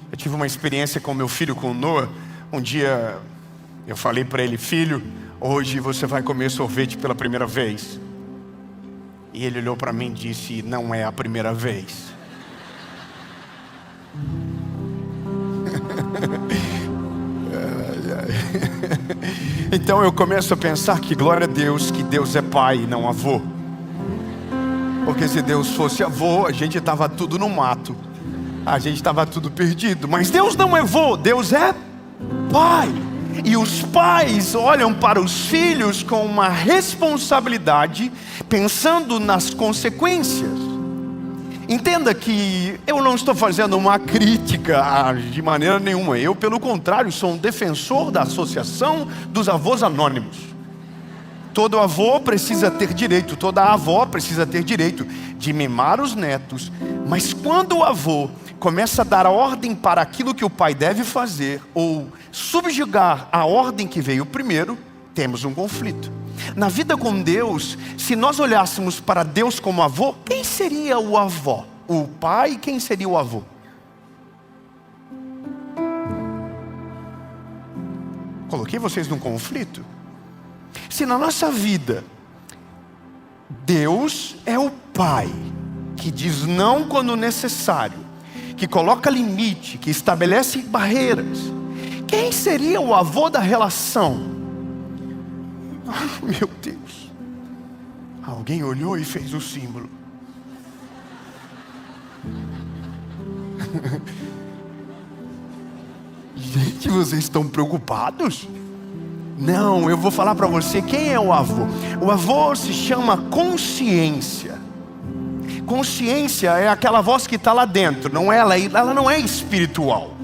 Eu tive uma experiência com meu filho, com o Noah. Um dia eu falei para ele: filho, hoje você vai comer sorvete pela primeira vez. E ele olhou para mim e disse: não é a primeira vez. Então eu começo a pensar que glória a Deus, que Deus é pai e não avô. Porque se Deus fosse avô, a gente estava tudo no mato, a gente estava tudo perdido. Mas Deus não é avô, Deus é pai. E os pais olham para os filhos com uma responsabilidade, pensando nas consequências. Entenda que eu não estou fazendo uma crítica de maneira nenhuma. Eu, pelo contrário, sou um defensor da Associação dos Avós Anônimos. Todo avô precisa ter direito, toda avó precisa ter direito de mimar os netos. Mas quando o avô começa a dar ordem para aquilo que o pai deve fazer, ou subjugar a ordem que veio primeiro, temos um conflito. Na vida com Deus, se nós olhássemos para Deus como avô, quem seria o avó? O pai, quem seria o avô? Coloquei vocês num conflito. Se na nossa vida, Deus é o pai, que diz não quando necessário, que coloca limite, que estabelece barreiras, quem seria o avô da relação? Meu Deus, alguém olhou e fez o símbolo. Gente, vocês estão preocupados? Não, eu vou falar para você quem é o avô. O avô se chama consciência. Consciência é aquela voz que está lá dentro, não é ela não é espiritual.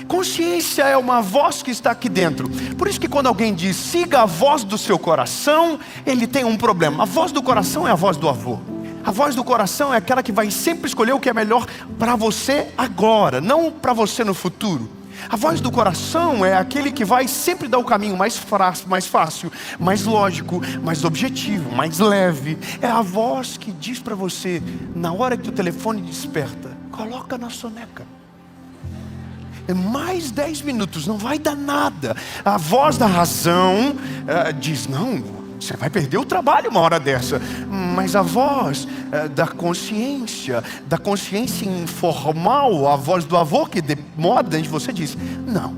Consciência é uma voz que está aqui dentro. Por isso que quando alguém diz siga a voz do seu coração, ele tem um problema. A voz do coração é a voz do avô. A voz do coração é aquela que vai sempre escolher o que é melhor para você agora, não para você no futuro. A voz do coração é aquele que vai sempre dar o caminho mais fácil, mais lógico, mais objetivo, mais leve. É a voz que diz para você, na hora que o telefone desperta, coloca na soneca. É mais 10 minutos, não vai dar nada. A voz da razão diz, não, você vai perder o trabalho uma hora dessa. Mas a voz da consciência informal, a voz do avô que mora dentro de você diz, não.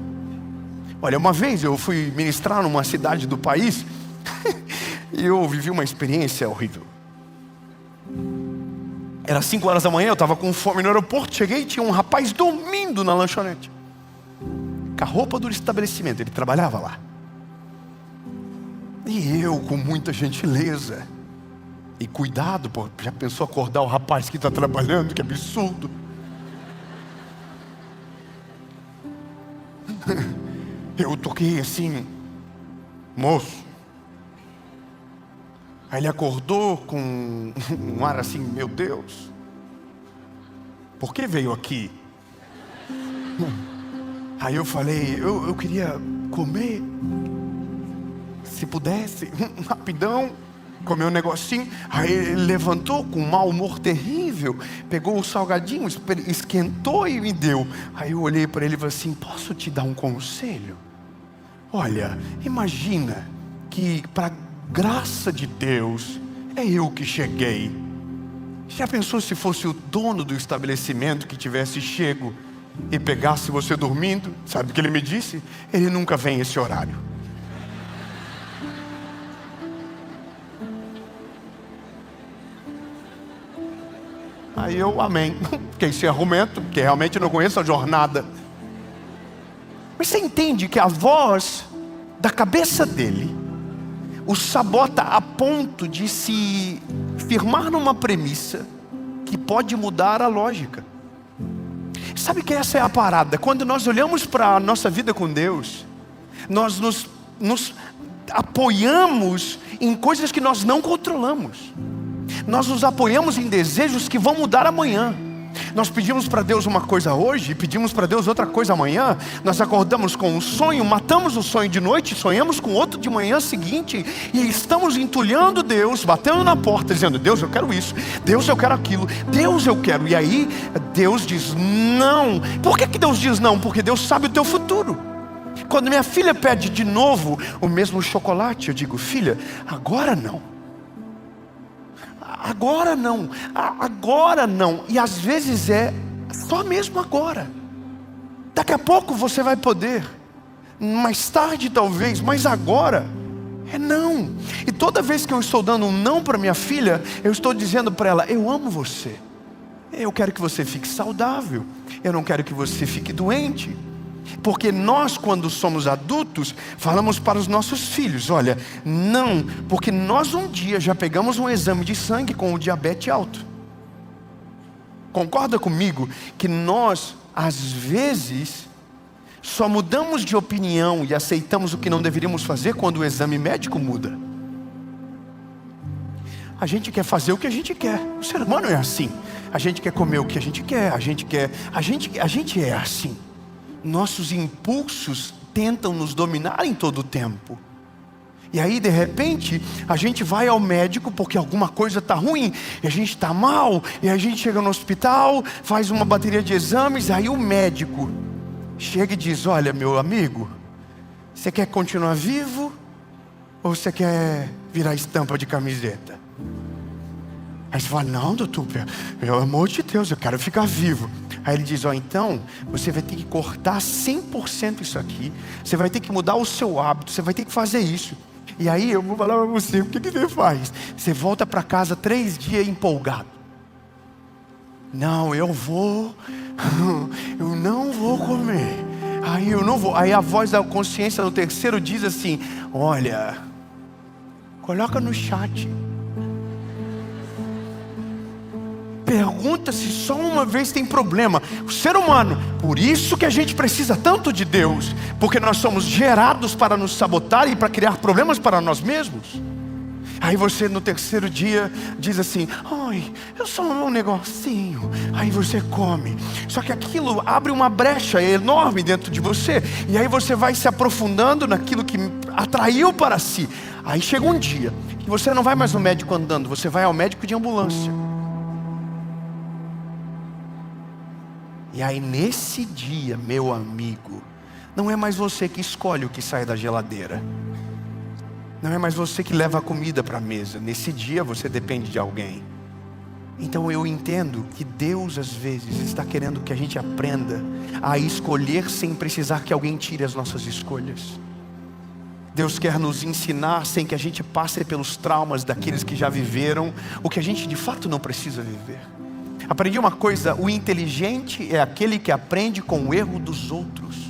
Olha, uma vez eu fui ministrar numa cidade do país e eu vivi uma experiência horrível. Era 5 horas da manhã, eu estava com fome no aeroporto, cheguei e tinha um rapaz dormindo na lanchonete. Com a roupa do estabelecimento, ele trabalhava lá. E eu, com muita gentileza e cuidado, pô, já pensou acordar o rapaz que está trabalhando? Que absurdo. Eu toquei assim, moço. Aí ele acordou com um ar assim, meu Deus, por que veio aqui? Aí eu falei, eu queria comer, se pudesse, rapidão, comer um negocinho. Aí ele levantou com um mau humor terrível, pegou o salgadinho, esquentou e me deu. Aí eu olhei para ele e falei assim, posso te dar um conselho? Olha, imagina que para graça de Deus, é eu que cheguei. Já pensou se fosse o dono do estabelecimento que tivesse chego e pegasse você dormindo? Sabe o que ele me disse? Ele nunca vem esse horário. Aí eu, amém. Fiquei sem argumento, porque realmente não conheço a jornada. Mas você entende que a voz da cabeça dele o sabota a ponto de se firmar numa premissa que pode mudar a lógica. Sabe que essa é a parada? Quando nós olhamos para a nossa vida com Deus, nós nos apoiamos em coisas que nós não controlamos. Nós nos apoiamos em desejos que vão mudar amanhã. Nós pedimos para Deus uma coisa hoje, pedimos para Deus outra coisa amanhã. Nós acordamos com um sonho, matamos o sonho de noite, sonhamos com outro de manhã seguinte, e estamos entulhando Deus, batendo na porta, dizendo, Deus, eu quero isso, Deus, eu quero aquilo, Deus, eu quero. E aí, Deus diz não. Por que Deus diz não? Porque Deus sabe o teu futuro. Quando minha filha pede de novo o mesmo chocolate, eu digo, filha, agora não. Agora não, agora não. E às vezes é só mesmo agora. Daqui a pouco você vai poder. mais tarde talvez, mas agora é não. E toda vez que eu estou dando um não para minha filha, eu estou dizendo para ela: eu amo você, eu quero que você fique saudável, eu não quero que você fique doente. Porque nós, quando somos adultos, falamos para os nossos filhos: olha, não, porque nós um dia já pegamos um exame de sangue com o diabetes alto. Concorda comigo que nós, às vezes, só mudamos de opinião e aceitamos o que não deveríamos fazer quando o exame médico muda? A gente quer fazer o que a gente quer. O ser humano é assim. A gente quer comer o que a gente quer. A gente é assim. Nossos impulsos tentam nos dominar em todo o tempo. E aí, de repente, a gente vai ao médico porque alguma coisa está ruim, e a gente está mal, e a gente chega no hospital, faz uma bateria de exames, aí o médico chega e diz: olha, meu amigo, você quer continuar vivo ou você quer virar estampa de camiseta? Aí você fala: não, doutor, pelo amor de Deus, eu quero ficar vivo. Aí ele diz: ó, então você vai ter que cortar 100% isso aqui, você vai ter que mudar o seu hábito, você vai ter que fazer isso. E aí eu vou falar para você, o que você faz? Você volta para casa 3 dias empolgado. Não, eu não vou comer. Aí eu não vou. Aí a voz da consciência no terceiro diz assim: olha, coloca no chat. Pergunta se só uma vez tem problema. O ser humano, por isso que a gente precisa tanto de Deus, porque nós somos gerados para nos sabotar e para criar problemas para nós mesmos. Aí você no terceiro dia diz assim: ai, eu só um negocinho. Aí você come. Só que aquilo abre uma brecha enorme dentro de você. E aí você vai se aprofundando naquilo que atraiu para si. Aí chega um dia que você não vai mais no médico andando, você vai ao médico de ambulância. E aí nesse dia, meu amigo, não é mais você que escolhe o que sai da geladeira. Não é mais você que leva a comida para a mesa. Nesse dia você depende de alguém. Então eu entendo que Deus às vezes está querendo que a gente aprenda a escolher sem precisar que alguém tire as nossas escolhas. Deus quer nos ensinar sem que a gente passe pelos traumas daqueles que já viveram o que a gente de fato não precisa viver. Aprendi uma coisa: o inteligente é aquele que aprende com o erro dos outros.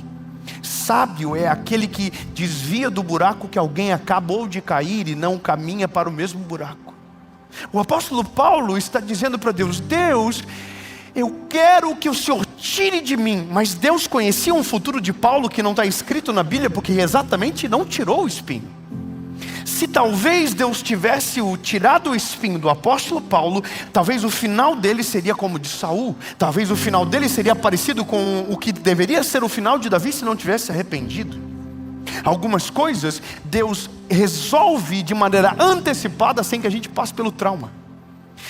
Sábio é aquele que desvia do buraco que alguém acabou de cair e não caminha para o mesmo buraco. O apóstolo Paulo está dizendo para Deus: Deus, eu quero que o Senhor tire de mim. Mas Deus conhecia um futuro de Paulo que não está escrito na Bíblia, porque exatamente não tirou o espinho. Se talvez Deus tivesse tirado o espinho do apóstolo Paulo, talvez o final dele seria como o de Saul. Talvez o final dele seria parecido com o que deveria ser o final de Davi se não tivesse arrependido. Algumas coisas Deus resolve de maneira antecipada sem que a gente passe pelo trauma.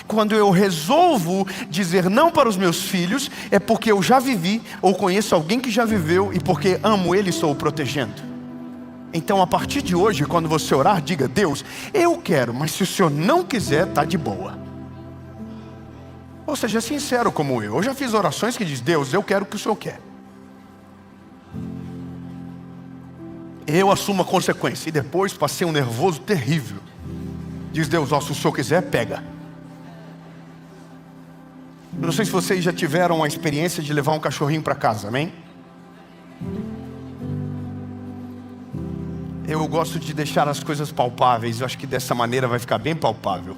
Quando eu resolvo dizer não para os meus filhos, é porque eu já vivi ou conheço alguém que já viveu e porque amo ele e estou o protegendo. Então a partir de hoje, quando você orar, diga: Deus, eu quero, mas se o Senhor não quiser, está de boa. Ou seja, sincero como eu já fiz orações que diz: Deus, eu quero o que o Senhor quer. Eu assumo a consequência. E depois passei um nervoso terrível. Diz Deus: ó, se o Senhor quiser, pega. Eu não sei se vocês já tiveram a experiência de levar um cachorrinho para casa, amém? Eu gosto de deixar as coisas palpáveis. Eu acho que dessa maneira vai ficar bem palpável.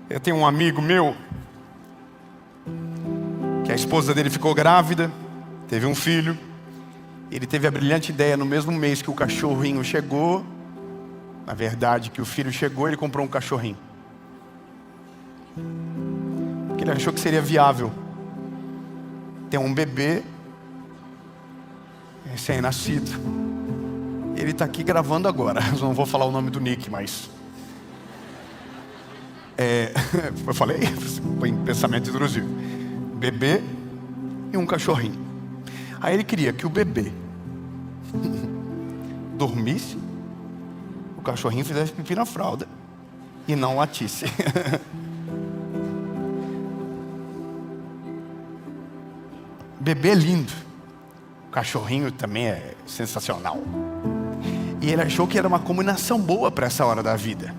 Eu tenho um amigo meu que a esposa dele ficou grávida, teve um filho. Ele teve a brilhante ideia, no mesmo mês que o cachorrinho chegou, na verdade que o filho chegou, ele comprou um cachorrinho, porque ele achou que seria viável ter um bebê recém-nascido. Ele está aqui gravando agora. Eu não vou falar o nome do Nick, mas eu falei, foi em pensamento intrusivo. Bebê e um cachorrinho. Aí ele queria que o bebê dormisse, o cachorrinho fizesse pipi na fralda e não latisse. bebê é lindo, o cachorrinho também é sensacional. E ele achou que era uma combinação boa para essa hora da vida.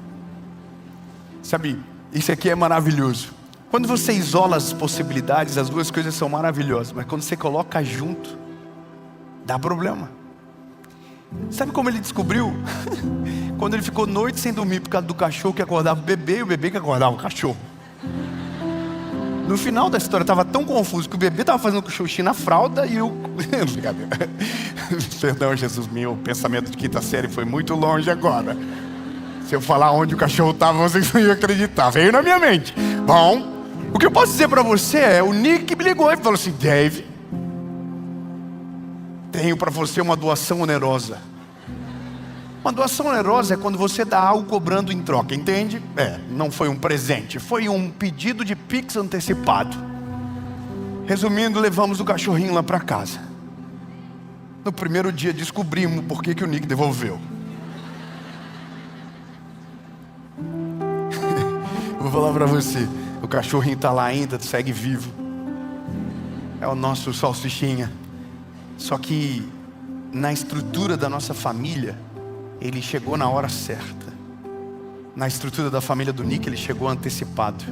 Sabe, isso aqui é maravilhoso. Quando você isola as possibilidades, as duas coisas são maravilhosas. Mas quando você coloca junto, dá problema. Sabe como ele descobriu? Quando ele ficou noite sem dormir por causa do cachorro que acordava o bebê, e o bebê que acordava o cachorro. No final da história estava tão confuso que o bebê estava fazendo xixi na fralda e o... Brincadeira. Perdão, Jesus, meu pensamento de quinta série foi muito longe agora. Se eu falar onde o cachorro estava, vocês não iam acreditar. Veio na minha mente. Bom, o que eu posso dizer para você é, o Nick me ligou e falou assim: Dave, tenho para você uma doação onerosa. Uma doação onerosa é quando você dá algo cobrando em troca, entende? Não foi um presente, foi um pedido de Pix antecipado. Resumindo, levamos o cachorrinho lá para casa. No primeiro dia descobrimos por que o Nick devolveu. Vou falar para você, o cachorrinho está lá ainda, segue vivo. É o nosso salsichinha. Só que na estrutura da nossa família, ele chegou na hora certa. Na estrutura da família do Nick, ele chegou antecipado.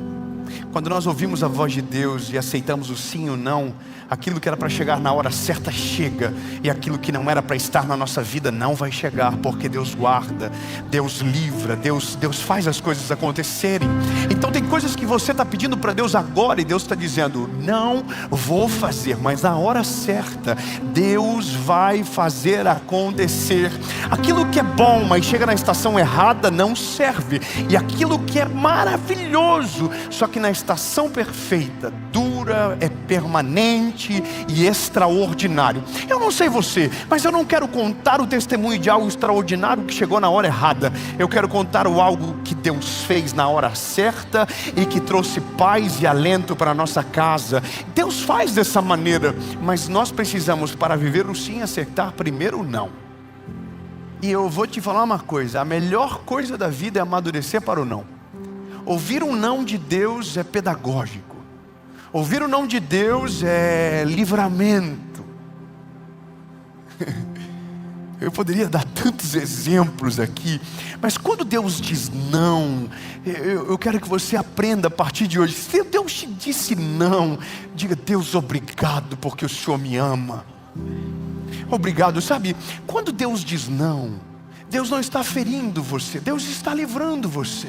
Quando nós ouvimos a voz de Deus e aceitamos o sim ou não, aquilo que era para chegar na hora certa chega, e aquilo que não era para estar na nossa vida não vai chegar, porque Deus guarda, Deus livra, Deus faz as coisas acontecerem. Então tem coisas que você está pedindo para Deus agora e Deus está dizendo: não vou fazer, mas na hora certa Deus vai fazer acontecer. Aquilo que é bom, mas chega na estação errada, não serve. E aquilo que é maravilhoso, só que na estação perfeita, dura, é permanente e extraordinário. Eu não sei você, mas eu não quero contar o testemunho de algo extraordinário que chegou na hora errada. Eu quero contar o algo que Deus fez na hora certa e que trouxe paz e alento para a nossa casa. Deus faz dessa maneira, mas nós precisamos, para viver o sim, acertar primeiro o não. E eu vou te falar uma coisa: a melhor coisa da vida é amadurecer para o não. Ouvir um não de Deus é pedagógico. Ouvir o não de Deus é livramento. Eu poderia dar tantos exemplos aqui, mas quando Deus diz não, eu quero que você aprenda a partir de hoje. Se Deus te disse não, diga: Deus, obrigado, porque o Senhor me ama. Obrigado. Sabe, quando Deus diz não, Deus não está ferindo você, Deus está livrando você.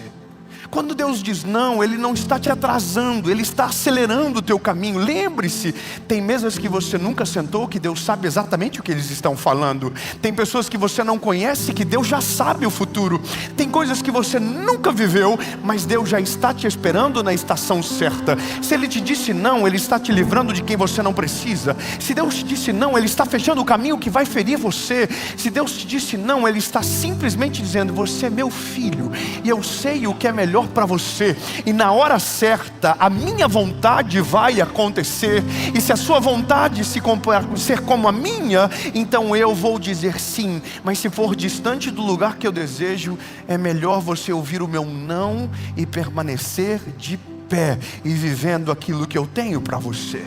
Quando Deus diz não, Ele não está te atrasando, Ele está acelerando o teu caminho. Lembre-se, tem mesas que você nunca sentou, que Deus sabe exatamente o que eles estão falando. Tem pessoas que você não conhece, que Deus já sabe o futuro. Tem coisas que você nunca viveu, mas Deus já está te esperando na estação certa. Se Ele te disse não, Ele está te livrando de quem você não precisa. Se Deus te disse não, Ele está fechando o caminho que vai ferir você. Se Deus te disse não, Ele está simplesmente dizendo: você é meu filho, e eu sei o que é melhor para você, e na hora certa a minha vontade vai acontecer. E se a sua vontade ser como a minha, então eu vou dizer sim. Mas se for distante do lugar que eu desejo, é melhor você ouvir o meu não e permanecer de pé e vivendo aquilo que eu tenho para você.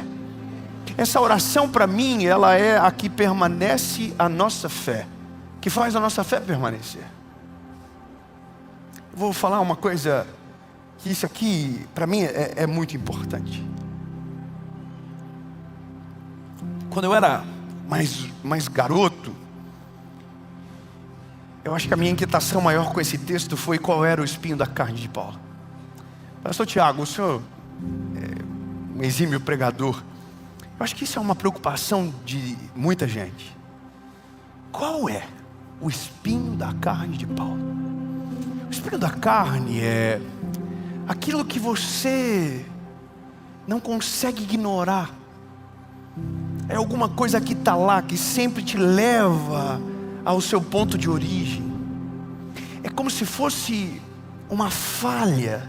Essa oração, para mim, ela é a que permanece a nossa fé, que faz a nossa fé permanecer. Vou falar uma coisa, que isso aqui para mim é muito importante. Quando eu era mais garoto, eu acho que a minha inquietação maior com esse texto foi: qual era o espinho da carne de Paulo. Pastor Tiago, o senhor é um exímio pregador. Eu acho que isso é uma preocupação de muita gente. Qual é o espinho da carne de Paulo? O espinho da carne é aquilo que você não consegue ignorar. É alguma coisa que está lá, que sempre te leva ao seu ponto de origem. É como se fosse uma falha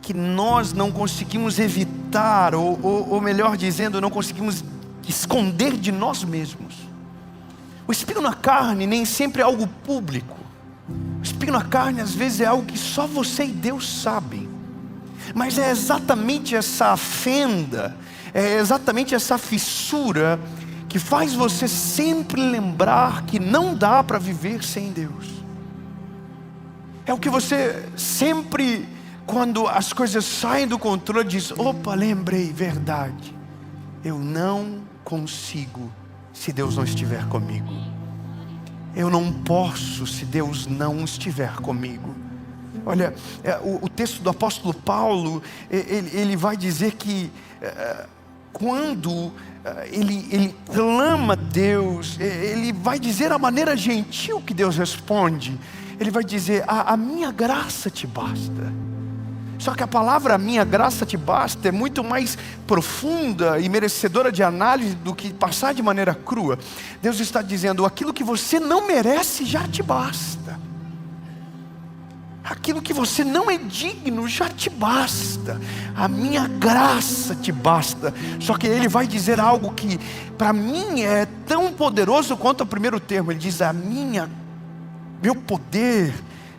que nós não conseguimos evitar, ou melhor dizendo, não conseguimos esconder de nós mesmos. O espinho na carne nem sempre é algo público. O espinho na carne às vezes é algo que só você e Deus sabem. Mas é exatamente essa fenda, É exatamente essa fissura que faz você sempre lembrar que não dá para viver sem Deus. É o que você sempre, quando as coisas saem do controle, diz: opa, lembrei, verdade, eu não consigo se Deus não estiver comigo. Eu não posso se Deus não estiver comigo. Olha, o texto do apóstolo Paulo, ele vai dizer que quando ele clama a Deus, ele vai dizer a maneira gentil que Deus responde. Ele vai dizer: a minha graça te basta. Só que a palavra "a minha graça te basta" é muito mais profunda e merecedora de análise do que passar de maneira crua. Deus está dizendo: aquilo que você não merece já te basta. Aquilo que você não é digno já te basta. A minha graça te basta. Só que ele vai dizer algo que para mim é tão poderoso quanto o primeiro termo. Ele diz: meu poder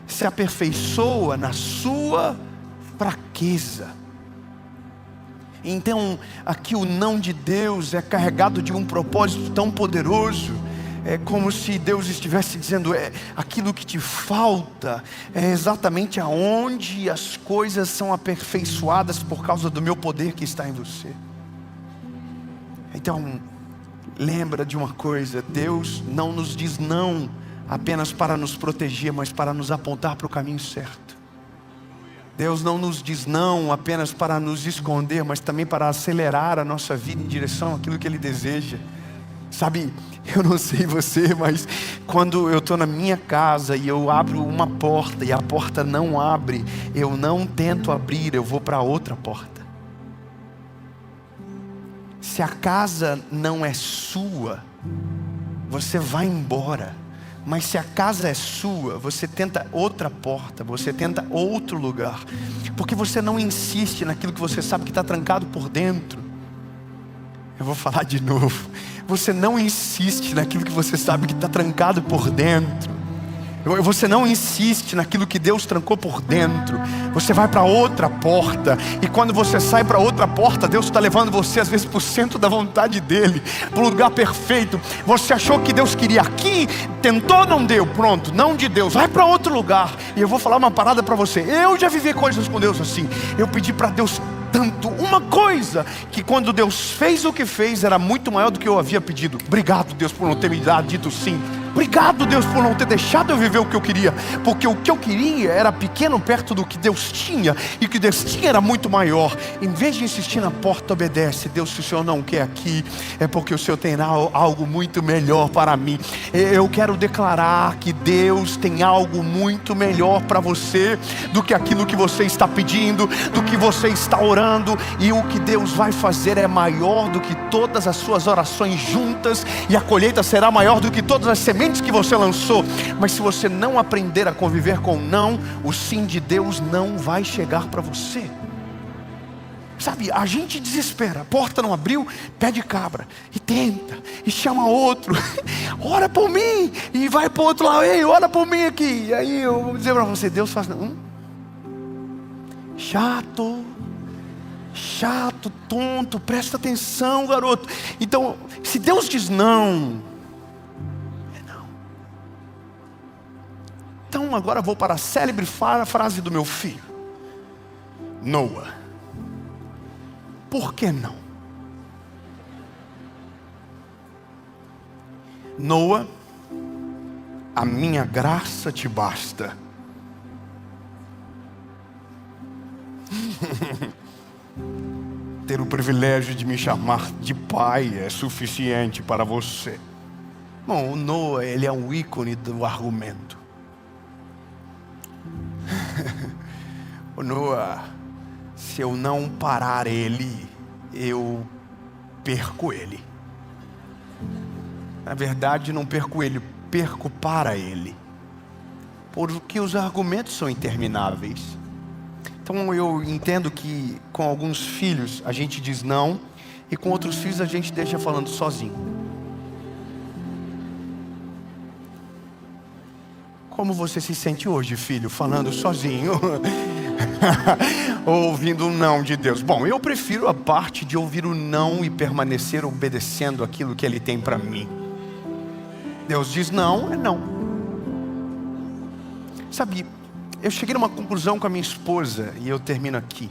se aperfeiçoa na sua fraqueza. Então aqui o não de Deus é carregado de um propósito tão poderoso. É como se Deus estivesse dizendo: aquilo que te falta é exatamente aonde as coisas são aperfeiçoadas por causa do meu poder que está em você. Então lembra de uma coisa: Deus não nos diz não apenas para nos proteger, mas para nos apontar para o caminho certo. Deus não nos diz não apenas para nos esconder, mas também para acelerar a nossa vida em direção àquilo que Ele deseja. Sabe, eu não sei você, mas quando eu estou na minha casa e eu abro uma porta e a porta não abre, eu não tento abrir, eu vou para outra porta. Se a casa não é sua, você vai embora. Mas se a casa é sua, você tenta outra porta, você tenta outro lugar, porque você não insiste naquilo que você sabe que está trancado por dentro. Eu vou falar de novo: você não insiste naquilo que você sabe que está trancado por dentro. Você não insiste naquilo que Deus trancou por dentro. Você vai para outra porta. E quando você sai para outra porta, Deus está levando você às vezes para o centro da vontade dEle, para o lugar perfeito. Você achou que Deus queria aqui, tentou, não deu, pronto, não de Deus, vai para outro lugar. E eu vou falar uma parada para você: eu já vivi coisas com Deus assim. Eu pedi para Deus tanto uma coisa, que quando Deus fez o que fez, era muito maior do que eu havia pedido. Obrigado, Deus, por não ter me dito sim. Obrigado, Deus, por não ter deixado eu viver o que eu queria, porque o que eu queria era pequeno perto do que Deus tinha, e o que Deus tinha era muito maior. Em vez de insistir na porta, obedece. Deus, se o Senhor não quer aqui, é porque o Senhor tem algo muito melhor para mim. Eu quero declarar que Deus tem algo muito melhor para você do que aquilo que você está pedindo, do que você está orando. E o que Deus vai fazer é maior do que todas as suas orações juntas, e a colheita será maior do que todas as sementes que você lançou. Mas se você não aprender a conviver com o não, o sim de Deus não vai chegar para você. Sabe, a gente desespera, a porta não abriu, pede cabra, e tenta, e chama outro, ora por mim, e vai para o outro lado: ei, ora por mim aqui. E aí eu vou dizer para você: Deus faz chato, tonto, presta atenção, garoto. Então, se Deus diz não, Então agora vou para a célebre frase do meu filho, Noah. Por que não? Noah, a minha graça te basta. Ter o privilégio de me chamar de pai é suficiente para você. Bom, o Noah, ele é um ícone do argumento. O Noah, se eu não parar ele, eu perco ele. Na verdade, não perco ele, perco para ele. Porque os argumentos são intermináveis. Então eu entendo que com alguns filhos a gente diz não, e com outros filhos a gente deixa falando sozinho. Como você se sente hoje, filho, falando sozinho? ou ouvindo o não de Deus? Bom, eu prefiro a parte de ouvir o não e permanecer obedecendo aquilo que Ele tem para mim. Deus diz não, é não. Sabe, eu cheguei numa conclusão com a minha esposa, e eu termino aqui.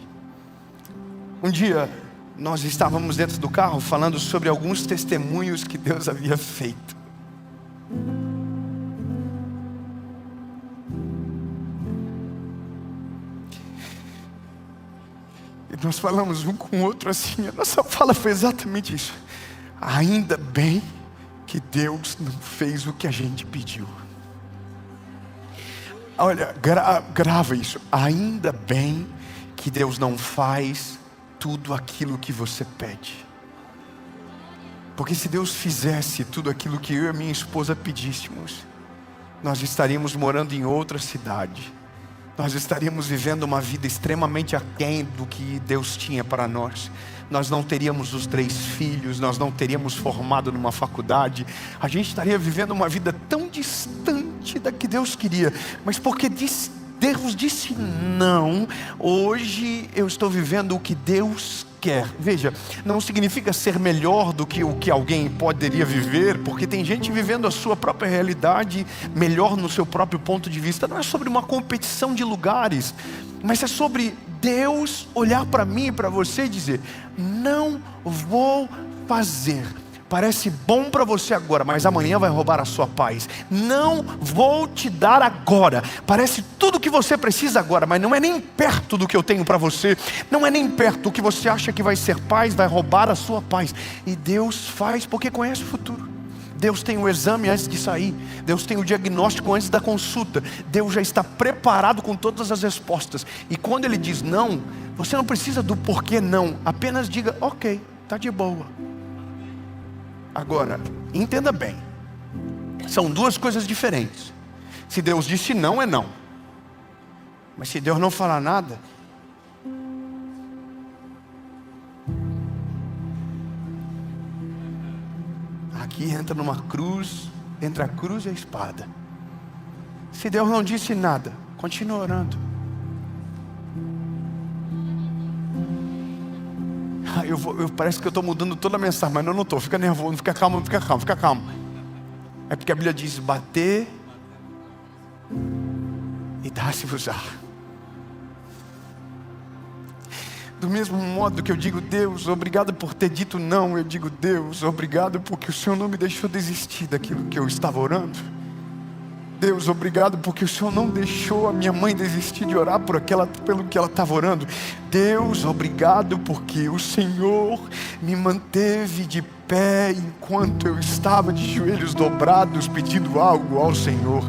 Um dia, nós estávamos dentro do carro falando sobre alguns testemunhos que Deus havia feito. E nós falamos um com o outro assim, a nossa fala foi exatamente isso. Ainda bem que Deus não fez o que a gente pediu. Olha, grava isso. Ainda bem que Deus não faz tudo aquilo que você pede. Porque se Deus fizesse tudo aquilo que eu e a minha esposa pedíssemos, nós estaríamos morando em outra cidade. Nós estaríamos vivendo uma vida extremamente aquém do que Deus tinha para nós. Nós não teríamos os 3 filhos, nós não teríamos formado numa faculdade. A gente estaria vivendo uma vida tão distante da que Deus queria. Mas porque Deus disse não, hoje eu estou vivendo o que Deus quer. Veja, não significa ser melhor do que o que alguém poderia viver, porque tem gente vivendo a sua própria realidade melhor no seu próprio ponto de vista. Não é sobre uma competição de lugares, mas é sobre Deus olhar para mim e para você e dizer: não vou fazer. Parece bom para você agora, mas amanhã vai roubar a sua paz. Não vou te dar agora. Parece tudo o que você precisa agora, mas não é nem perto do que eu tenho para você. Não é nem perto. O que você acha que vai ser paz, vai roubar a sua paz. E Deus faz porque conhece o futuro. Deus tem o exame antes de sair. Deus tem o diagnóstico antes da consulta. Deus já está preparado com todas as respostas. E quando Ele diz não, você não precisa do porquê não. Apenas diga: ok, está de boa. Agora, entenda bem, são 2 coisas diferentes. Se Deus disse não, é não. Mas se Deus não falar nada, aqui entra numa cruz, entre a cruz e a espada. Se Deus não disse nada, continua orando. Parece que eu estou mudando toda a mensagem, mas não estou. Fica nervoso, fica calmo, fica calmo, fica calmo. É porque a Bíblia diz: bater e dá-se-vos-á. Do mesmo modo que eu digo: Deus, obrigado por ter dito não, eu digo: Deus, obrigado porque o Senhor não me deixou desistir daquilo que eu estava orando. Deus, obrigado porque o Senhor não deixou a minha mãe desistir de orar pelo que ela estava orando. Deus, obrigado porque o Senhor me manteve de pé enquanto eu estava de joelhos dobrados pedindo algo ao Senhor.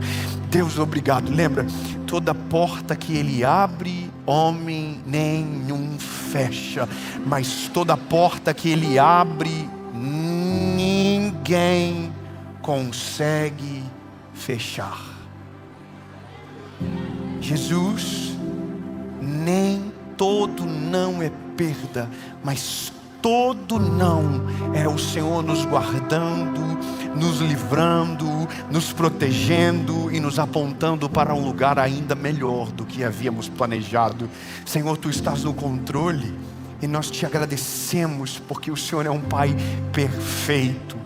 Deus, obrigado. Lembra, toda porta que Ele abre, homem nenhum fecha. Mas toda porta que Ele abre, ninguém consegue fechar. Jesus, nem todo não é perda, mas todo não é o Senhor nos guardando, nos livrando, nos protegendo e nos apontando para um lugar ainda melhor do que havíamos planejado. Senhor, Tu estás no controle e nós Te agradecemos porque o Senhor é um Pai perfeito.